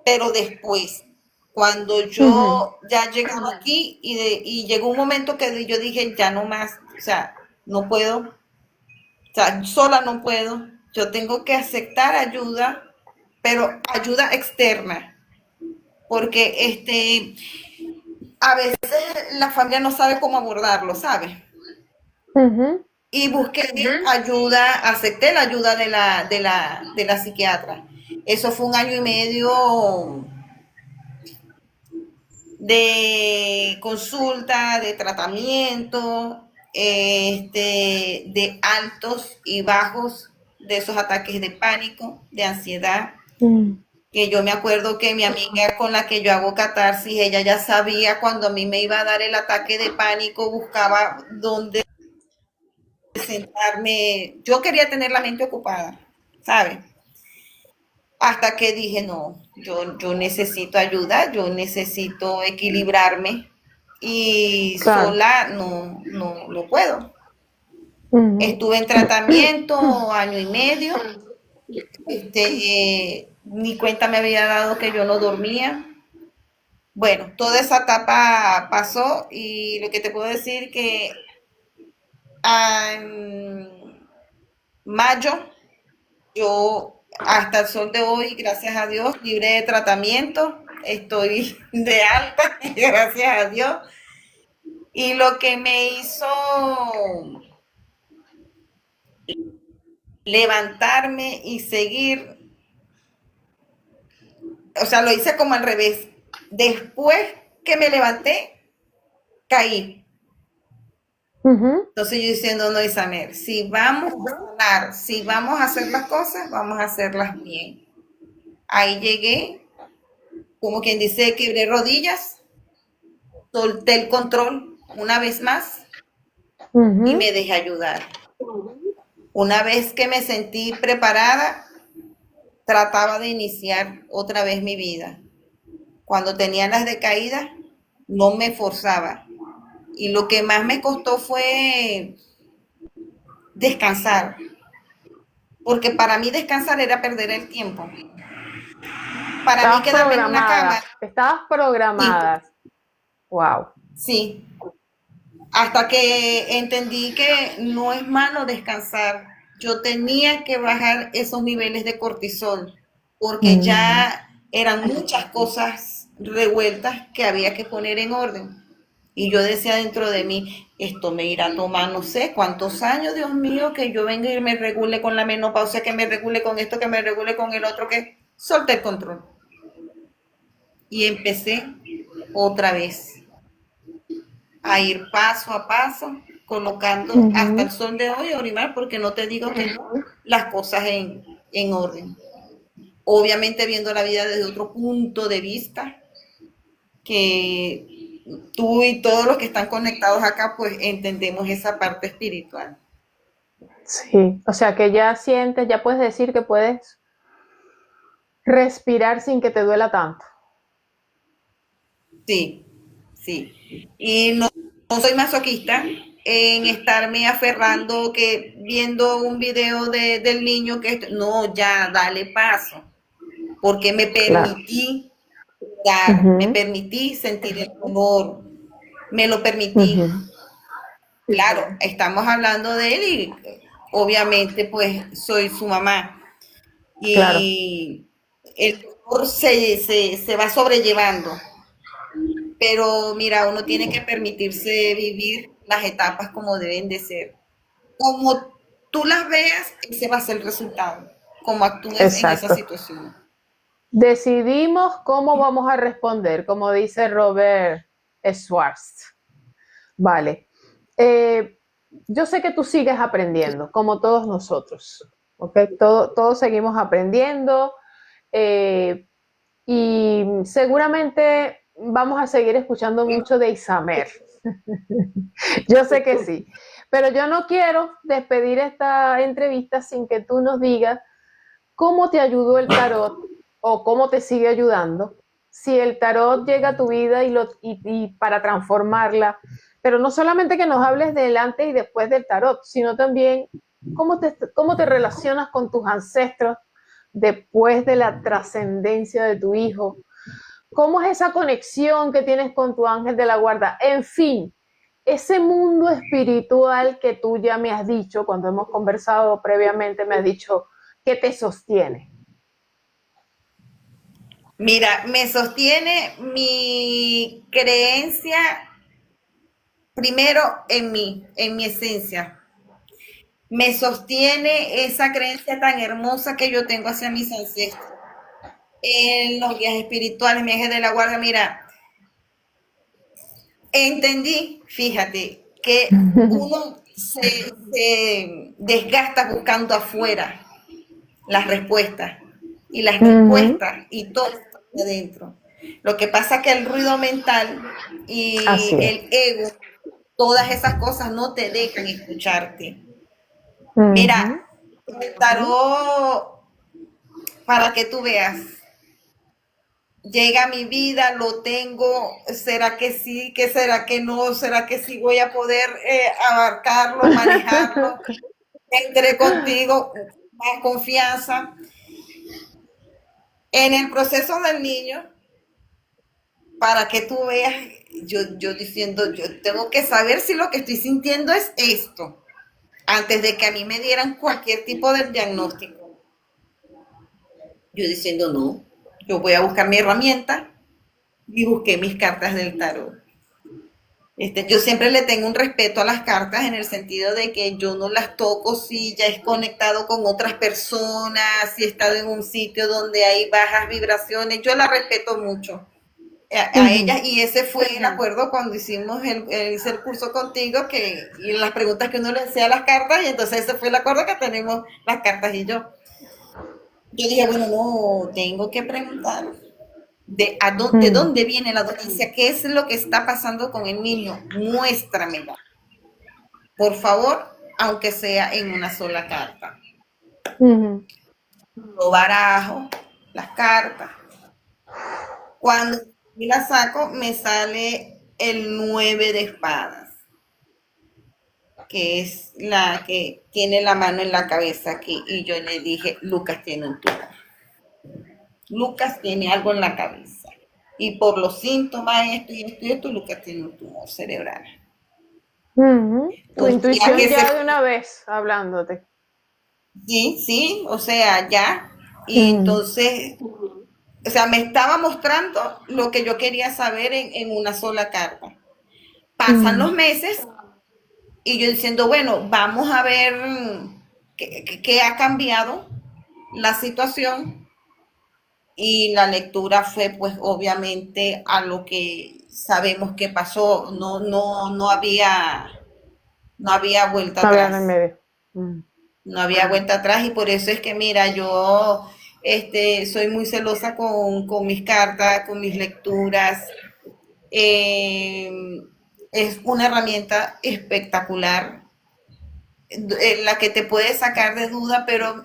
pero después, cuando Ujú. yo ya llegaba aquí y llegó un momento que yo dije, ya no más, o sea, no puedo, o sea, sola no puedo, yo tengo que aceptar ayuda, pero ayuda externa, porque a veces la familia no sabe cómo abordarlo, ¿sabes? Ujú. Y busqué ayuda, acepté la ayuda de la psiquiatra. Eso fue un año y medio de consulta, de tratamiento, de altos y bajos de esos ataques de pánico, de ansiedad, Mm. que yo me acuerdo que mi amiga con la que yo hago catarsis, ella ya sabía cuando a mí me iba a dar el ataque de pánico, buscaba dónde sentarme. Yo quería tener la mente ocupada, ¿sabes? Hasta que dije, no, yo necesito ayuda, yo necesito equilibrarme y Claro. sola no puedo. Ujú. Estuve en tratamiento año y medio, ni cuenta me había dado que yo no dormía. Bueno, toda esa etapa pasó y lo que te puedo decir que en mayo yo hasta el sol de hoy, gracias a Dios, libre de tratamiento, estoy de alta, gracias a Dios. Y lo que me hizo levantarme y seguir, o sea, lo hice como al revés. Después que me levanté, caí. Ujú. Entonces yo diciendo, no, Isamer, si vamos a sanar, si vamos a hacer las cosas, vamos a hacerlas bien. Ahí llegué, como quien dice, quebré rodillas, solté el control una vez más y Ujú. me dejé ayudar. Una vez que me sentí preparada, trataba de iniciar otra vez mi vida. Cuando tenía las decaídas, no me forzaba. Y lo que más me costó fue descansar, porque para mí descansar era perder el tiempo. Para mí Estabas quedarme en una cama, programada. Estabas sí, programada. Wow. sí, hasta que entendí que no es malo descansar. Yo tenía que bajar esos niveles de cortisol porque Mm. ya eran muchas cosas revueltas que había que poner en orden. Y yo decía dentro de mí, esto me irá a tomar no sé cuántos años, Dios mío, que yo venga y me regule con la menopausia, que me regule con esto, que me regule con el otro, que solté el control. Y empecé otra vez a ir paso a paso, colocando hasta el Ujú. sol de hoy, Orimar, porque no te digo que no, las cosas en orden. Obviamente viendo la vida desde otro punto de vista, que tú y todos los que están conectados acá, pues entendemos esa parte espiritual. Sí. O sea que ya sientes, ya puedes decir que puedes respirar sin que te duela tanto. Sí, sí. Y no soy masoquista en estarme aferrando que viendo un video del niño que no, ya dale paso, porque me Claro. permití dar, me Ujú. permití sentir el dolor, me lo permití. Ujú. Claro, estamos hablando de él y obviamente pues soy su mamá Claro, y el dolor se va sobrellevando, pero mira, uno tiene que permitirse vivir las etapas como deben de ser. Como tú las veas, ese va a ser el resultado, como actúes en esa exacto. situación. Decidimos cómo vamos a responder, como dice Robert Schwartz. Vale. Eh, yo sé que tú sigues aprendiendo, como todos nosotros. ¿Ok? Todos seguimos aprendiendo y seguramente vamos a seguir escuchando mucho de Isamer. Yo sé que sí. Pero yo no quiero despedir esta entrevista sin que tú nos digas cómo te ayudó el tarot o cómo te sigue ayudando. Si el tarot llega a tu vida y para transformarla, pero no solamente que nos hables del antes y después del tarot, sino también cómo te relacionas con tus ancestros después de la trascendencia de tu hijo. ¿Cómo es esa conexión que tienes con tu ángel de la guarda? En fin, ese mundo espiritual que tú ya me has dicho, cuando hemos conversado previamente, me has dicho que te sostiene. Mira, me sostiene mi creencia primero en mi esencia. Me sostiene esa creencia tan hermosa que yo tengo hacia mis ancestros. En los guías espirituales, mi ángel de la guarda, mira, entendí, fíjate, que uno se desgasta buscando afuera las respuestas y las Ujú. respuestas y todo está adentro. Lo que pasa es que el ruido mental y Así es. el ego, todas esas cosas no te dejan escucharte. Ujú. Mira, el tarot, para que tú veas, llega a mi vida, lo tengo, ¿será que sí? ¿Qué será que no? ¿Será que sí voy a poder abarcarlo, manejarlo? Entré contigo, más confianza. En el proceso del niño, para que tú veas, yo diciendo, yo tengo que saber si lo que estoy sintiendo es esto, antes de que a mí me dieran cualquier tipo de diagnóstico. Yo diciendo, no, yo voy a buscar mi herramienta y busqué mis cartas del tarot. Yo siempre le tengo un respeto a las cartas en el sentido de que yo no las toco si ya es conectado con otras personas, si he estado en un sitio donde hay bajas vibraciones, yo las respeto mucho a Ujú. ellas y ese fue el acuerdo cuando hicimos hice el curso contigo y las preguntas que uno le hacía a las cartas y entonces ese fue el acuerdo que tenemos las cartas y yo. Yo dije, bueno, no, tengo que preguntar de Mm. dónde viene la dolencia, qué es lo que está pasando con el niño, muéstramela, por favor, aunque sea en una sola carta. Ujú. Lo barajo, las cartas. Cuando la saco, me sale el 9 de espadas, que es la que tiene la mano en la cabeza aquí. Y yo le dije, Lucas tiene un tumor. Lucas tiene algo en la cabeza. Y por los síntomas, esto, Lucas tiene un tumor cerebral. Ujú. Tu O sea intuición que se ya de una vez hablándote. sí, sí, o sea, ya. Y Mm. entonces, o sea, me estaba mostrando lo que yo quería saber en una sola carta. Pasan Mm. los meses y yo diciendo, bueno, vamos a ver qué ha cambiado la situación y la lectura fue pues obviamente a lo que sabemos que pasó, no había vuelta No había en el atrás, medio. Mm. no había vuelta atrás y por eso es que mira, yo soy muy celosa con mis cartas, con mis lecturas, eh, es una herramienta espectacular, la que te puede sacar de duda, pero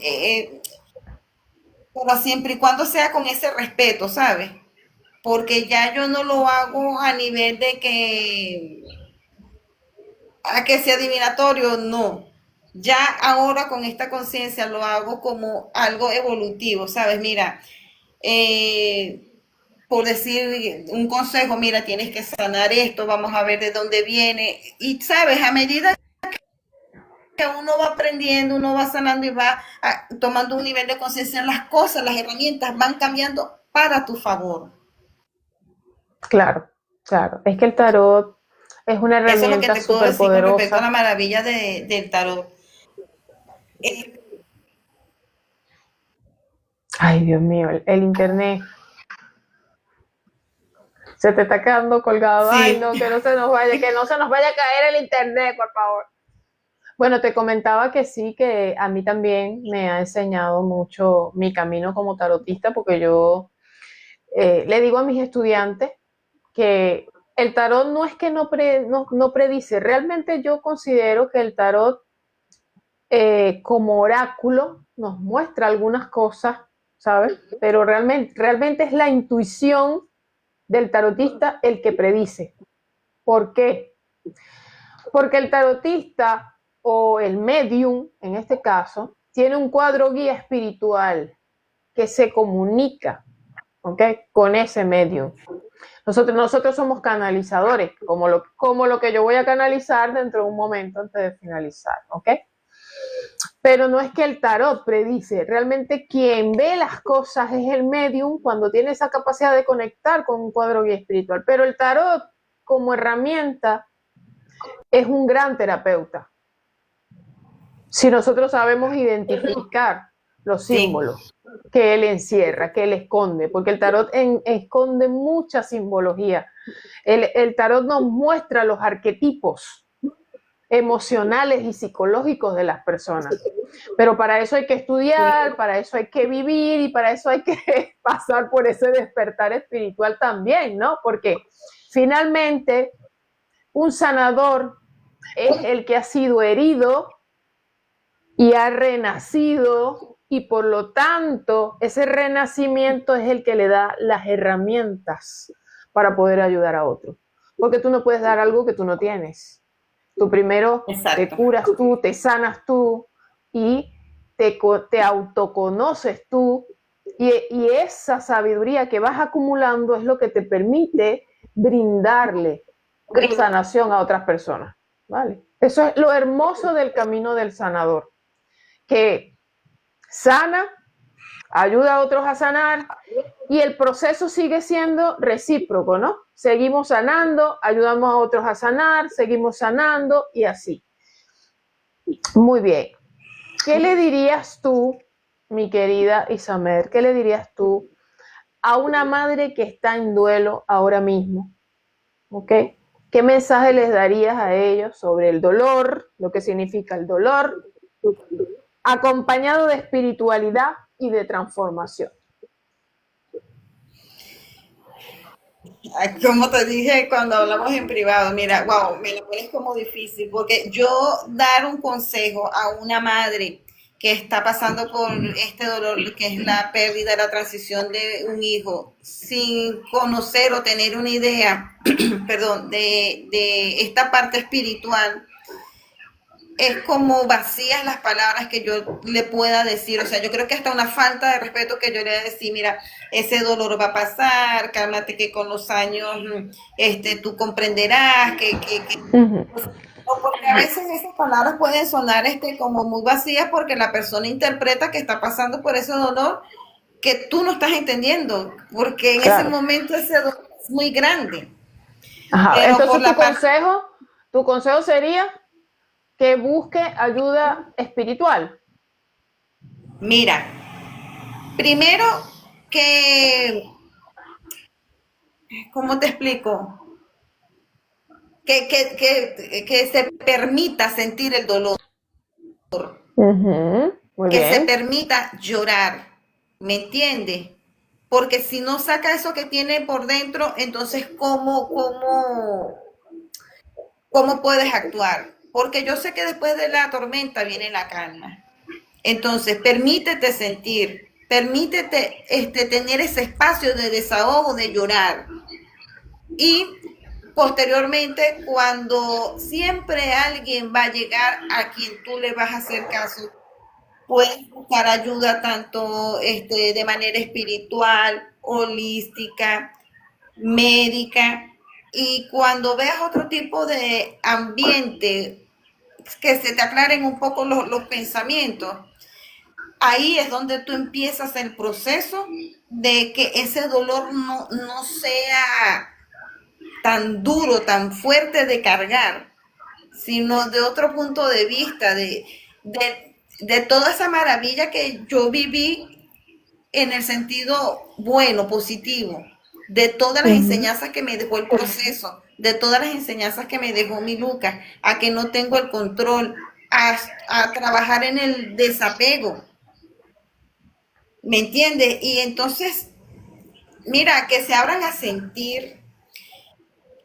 siempre y cuando sea con ese respeto, ¿sabes? Porque ya yo no lo hago a nivel de que a que sea adivinatorio, no. Ya ahora con esta conciencia lo hago como algo evolutivo, ¿sabes? Mira, por decir un consejo, mira, tienes que sanar esto, vamos a ver de dónde viene. Y, ¿sabes? A medida que uno va aprendiendo, uno va sanando y va tomando un nivel de conciencia, las cosas, las herramientas van cambiando para tu favor. Claro, claro. Es que el tarot es una Eso es lo que herramienta te puedo súper decir con respecto a la poderosa. maravilla del tarot. Ay, Dios mío, el internet se te está quedando colgado. Ay, Sí, no, que no se nos vaya, que no se nos vaya a caer el internet, por favor. Bueno, te comentaba que sí, que a mí también me ha enseñado mucho mi camino como tarotista, porque yo le digo a mis estudiantes que el tarot no es que no predice, realmente yo considero que el tarot como oráculo nos muestra algunas cosas, ¿sabes? Pero realmente es la intuición del tarotista el que predice. ¿Por qué? Porque el tarotista o el medium, en este caso, tiene un cuadro guía espiritual que se comunica, ¿ok? Con ese medium. Nosotros somos canalizadores, como lo que yo voy a canalizar dentro de un momento antes de finalizar, ¿ok? Pero no es que el tarot predice, realmente quien ve las cosas es el medium cuando tiene esa capacidad de conectar con un cuadro guía espiritual. Pero el tarot como herramienta es un gran terapeuta. Si nosotros sabemos identificar los sí, símbolos que él encierra, que él esconde, porque el tarot esconde mucha simbología. El tarot nos muestra los arquetipos emocionales y psicológicos de las personas. Pero para eso hay que estudiar, para eso hay que vivir y para eso hay que pasar por ese despertar espiritual también, ¿no? Porque finalmente un sanador es el que ha sido herido y ha renacido y por lo tanto ese renacimiento es el que le da las herramientas para poder ayudar a otros. Porque tú no puedes dar algo que tú no tienes. Tú primero te exacto. curas tú, te sanas tú y te autoconoces tú y esa sabiduría que vas acumulando es lo que te permite brindarle sanación a otras personas, ¿vale? Eso es lo hermoso del camino del sanador, que sana, ayuda a otros a sanar y el proceso sigue siendo recíproco, ¿no? Seguimos sanando, ayudamos a otros a sanar, seguimos sanando y así. Muy bien. ¿Qué le dirías tú, mi querida Isamer, qué le dirías tú a una madre que está en duelo ahora mismo? ¿Ok? ¿Qué mensaje les darías a ellos sobre el dolor, lo que significa el dolor, acompañado de espiritualidad y de transformación? Como te dije cuando hablamos en privado, mira, wow, me lo pones como difícil, porque yo dar un consejo a una madre que está pasando por este dolor, que es la pérdida, la transición de un hijo, sin conocer o tener una idea, perdón, de esta parte espiritual, es como vacías las palabras que yo le pueda decir. O sea, yo creo que hasta una falta de respeto que yo le voy a decir, mira, ese dolor va a pasar, cálmate que con los años tú comprenderás, porque a veces esas palabras pueden sonar como muy vacías porque la persona interpreta que está pasando por ese dolor que tú no estás entendiendo, porque en ese Claro. momento ese dolor es muy grande. Ajá. Pero por Entonces la parte, tu consejo sería que busque ayuda espiritual. mira, primero que, ¿cómo te explico? Que se permita sentir el dolor, Muy que se bien. permita llorar, ¿me entiendes? Porque si no saca eso que tiene por dentro, entonces ¿cómo puedes actuar? Porque yo sé que después de la tormenta viene la calma. Entonces, permítete sentir, permítete tener ese espacio de desahogo, de llorar. Y posteriormente, cuando siempre alguien va a llegar a quien tú le vas a hacer caso, puedes buscar ayuda tanto de manera espiritual, holística, médica. Y cuando veas otro tipo de ambiente que se te aclaren un poco los pensamientos, ahí es donde tú empiezas el proceso de que ese dolor no sea tan duro, tan fuerte de cargar, sino de otro punto de vista, de toda esa maravilla que yo viví en el sentido bueno, positivo, de todas las Ujú. enseñanzas que me dejó el proceso, de todas las enseñanzas que me dejó mi Lucas, a que no tengo el control, a trabajar en el desapego, ¿me entiendes? Y entonces, mira, que se abran a sentir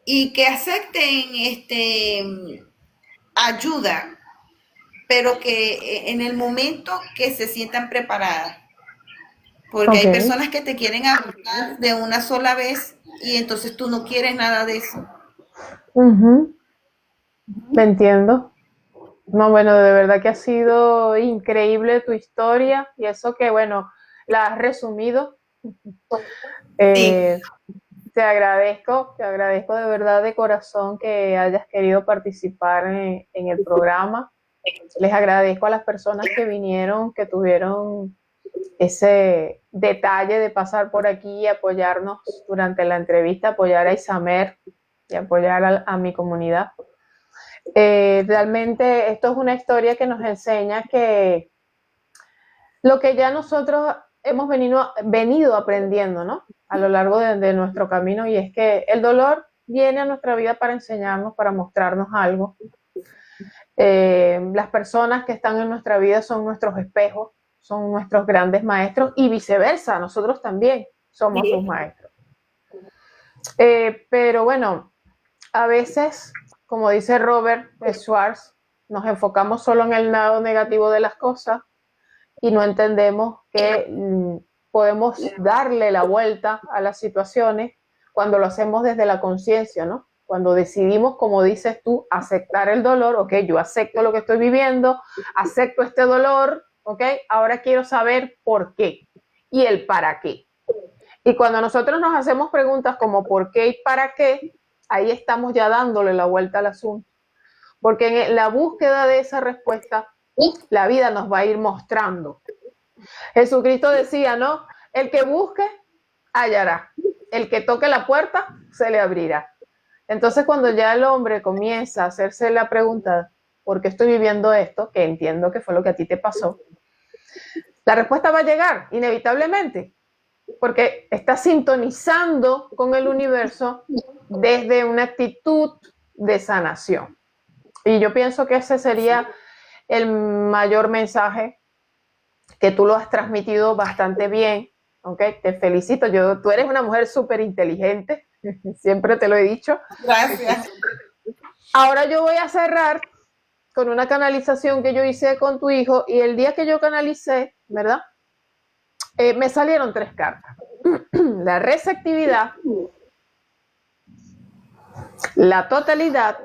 y que acepten ayuda, pero que en el momento que se sientan preparadas, porque Ok. hay personas que te quieren abordar de una sola vez y entonces tú no quieres nada de eso. Ujú. Me entiendo. No, bueno, de verdad que ha sido increíble tu historia y eso que, bueno, la has resumido. Sí, Eh, te agradezco de verdad de corazón que hayas querido participar en el programa. Les agradezco a las personas que vinieron, que tuvieron ese detalle de pasar por aquí y apoyarnos durante la entrevista, apoyar a Isamer y apoyar a mi comunidad. Realmente esto es una historia que nos enseña que lo que ya nosotros hemos venido aprendiendo, ¿no? A lo largo de nuestro camino, y es que el dolor viene a nuestra vida para enseñarnos, para mostrarnos algo. Las personas que están en nuestra vida son nuestros espejos, son nuestros grandes maestros y viceversa, nosotros también somos sus sí, maestros. Pero bueno, a veces, como dice Robert Schwartz, nos enfocamos solo en el lado negativo de las cosas y no entendemos que podemos darle la vuelta a las situaciones cuando lo hacemos desde la conciencia, ¿no? Cuando decidimos, como dices tú, aceptar el dolor, ok, yo acepto lo que estoy viviendo, acepto este dolor, ok, ahora quiero saber por qué y el para qué. Y cuando nosotros nos hacemos preguntas como por qué y para qué, ahí estamos ya dándole la vuelta al asunto. Porque en la búsqueda de esa respuesta, la vida nos va a ir mostrando. Jesucristo decía, ¿no? El que busque, hallará. El que toque la puerta, se le abrirá. Entonces, cuando ya el hombre comienza a hacerse la pregunta, ¿por qué estoy viviendo esto? Que entiendo que fue lo que a ti te pasó. La respuesta va a llegar, inevitablemente, porque está sintonizando con el universo desde una actitud de sanación. Y yo pienso que ese sería el mayor mensaje, que tú lo has transmitido bastante bien, ¿ok? Te felicito, tú eres una mujer súper inteligente, siempre te lo he dicho. gracias. Ahora yo voy a cerrar con una canalización que yo hice con tu hijo, y el día que yo canalicé, ¿verdad? Me salieron 3 cartas. La receptividad, la totalidad,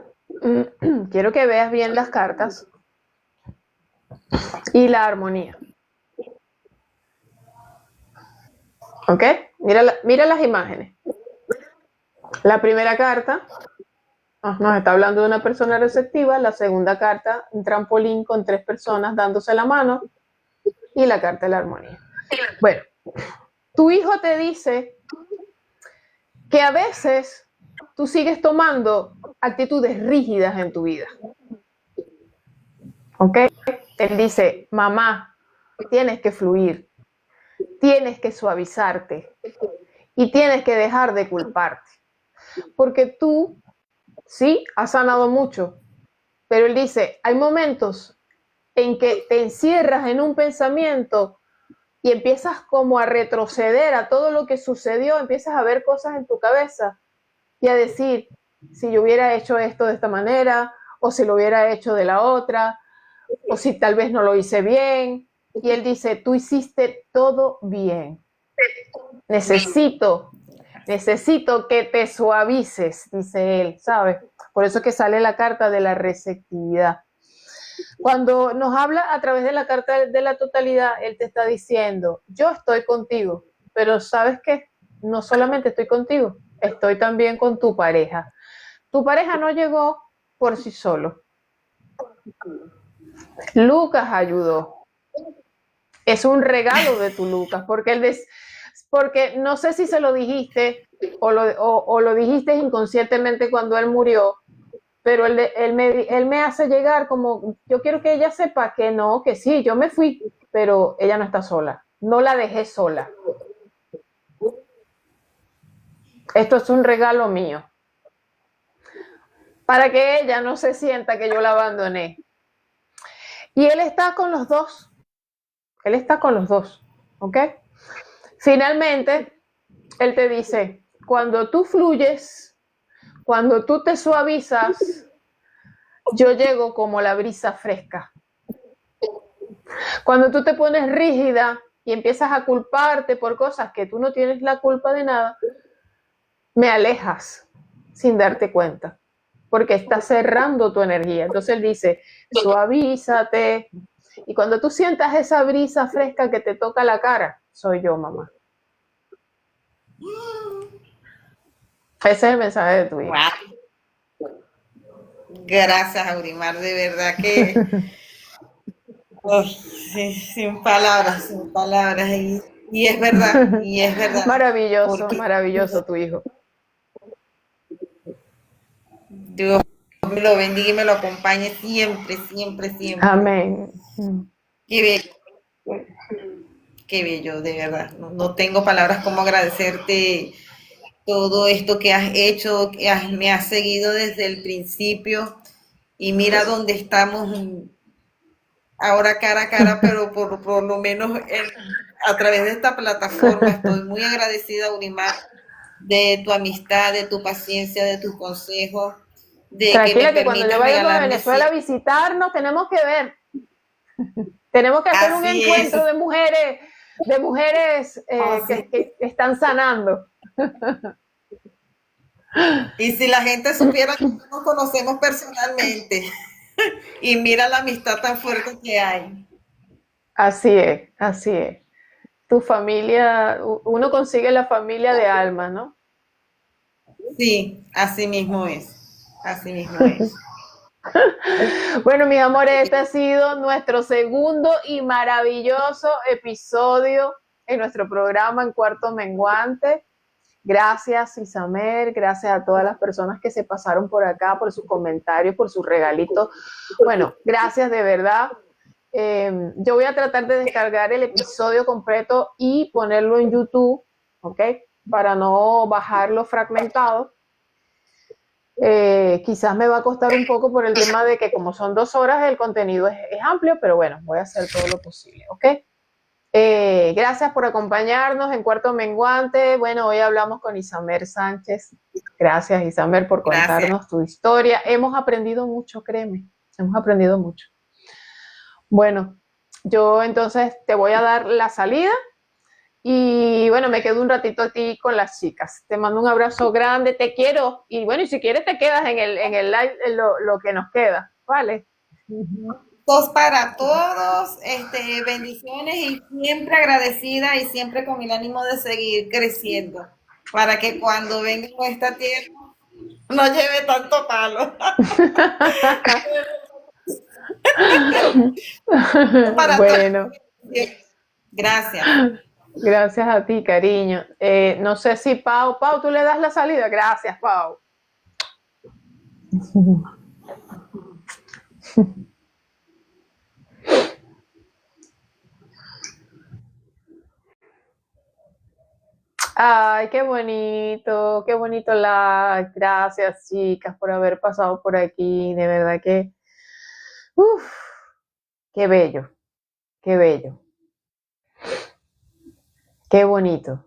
quiero que veas bien las cartas, y la armonía. ¿Ok? Mira las imágenes. La primera carta nos está hablando de una persona receptiva. La segunda carta, un trampolín con 3 personas dándose la mano. Y la carta de la armonía. Bueno, tu hijo te dice que a veces tú sigues tomando actitudes rígidas en tu vida. ¿Ok? Él dice, mamá, tienes que fluir, tienes que suavizarte y tienes que dejar de culparte. Porque tú, sí, has sanado mucho, pero él dice, hay momentos en que te encierras en un pensamiento y empiezas como a retroceder a todo lo que sucedió, empiezas a ver cosas en tu cabeza y a decir, si yo hubiera hecho esto de esta manera, o si lo hubiera hecho de la otra, o si tal vez no lo hice bien. Y él dice, tú hiciste todo bien. Necesito, necesito que te suavices, dice él, ¿sabes? Por eso es que sale la carta de la receptividad. Cuando nos habla a través de la carta de la totalidad, él te está diciendo, yo estoy contigo, pero ¿sabes qué? No solamente estoy contigo, estoy también con tu pareja. Tu pareja no llegó por sí solo. Lucas ayudó. Es un regalo de tu Lucas, porque no sé si se lo dijiste o lo dijiste inconscientemente cuando él murió, pero él me hace llegar como, yo quiero que ella sepa que no, que sí, yo me fui, pero ella no está sola, no la dejé sola. Esto es un regalo mío, para que ella no se sienta que yo la abandoné. Y él está con los dos, ¿ok? Finalmente, él te dice, cuando tú fluyes, cuando tú te suavizas, yo llego como la brisa fresca. Cuando tú te pones rígida y empiezas a culparte por cosas que tú no tienes la culpa de nada, me alejas sin darte cuenta, porque estás cerrando tu energía. Entonces él dice, suavízate. Y cuando tú sientas esa brisa fresca que te toca la cara, soy yo, mamá. Ese es el mensaje de tu hijo. Wow. Gracias, Aurimar, de verdad que sin palabras, sin palabras. Y es verdad, y es verdad. Maravilloso, Porque maravilloso tu hijo. Dios me lo bendiga y me lo acompañe siempre, siempre, siempre. Amén. Qué bello, qué bello, de verdad. No tengo palabras como agradecerte todo esto que has hecho, me has seguido desde el principio y mira dónde estamos ahora cara a cara, pero por lo menos a través de esta plataforma. Estoy muy agradecida, Aurimar, de tu amistad, de tu paciencia, de tus consejos, de que me Tranquila, que cuando yo permitas vaya para regalarme Venezuela a siempre. visitarnos, tenemos que ver. Tenemos que hacer un Así es. encuentro de mujeres que están sanando. Y si la gente supiera que nos conocemos personalmente y mira la amistad tan fuerte que hay. Así es, así es. Tu familia, uno consigue la familia de alma, ¿no? Sí, así mismo es. Así mismo es. Bueno, mis amores, este ha sido nuestro segundo y maravilloso episodio en nuestro programa En Cuarto Menguante. Gracias, Isamer, gracias a todas las personas que se pasaron por acá, por sus comentarios, por sus regalitos. Bueno, gracias de verdad. Yo voy a tratar de descargar el episodio completo y ponerlo en YouTube, ¿ok? Para no bajarlo fragmentado. Quizás me va a costar un poco por el tema de que como son 2 horas, el contenido es amplio, pero bueno, voy a hacer todo lo posible, ¿ok? Gracias por acompañarnos en Cuarto Menguante. Bueno, hoy hablamos con Isamer Sánchez. Gracias, Isamer, por contarnos tu historia. Hemos aprendido mucho, créeme, hemos aprendido mucho. Bueno, yo entonces te voy a dar la salida y bueno, me quedo un ratito aquí con las chicas. Te mando un abrazo grande, te quiero y bueno, y si quieres te quedas en el live, lo que nos queda, ¿vale? Dos para todos, bendiciones y siempre agradecida y siempre con el ánimo de seguir creciendo para que cuando venga a esta tierra no lleve tanto palo. Bueno. Gracias. Gracias a ti, cariño. No sé si Pau, tú le das la salida. Gracias, Pau. Ay, qué bonito la. Gracias, chicas, por haber pasado por aquí. De verdad que, uf, qué bello, qué bello, qué bonito.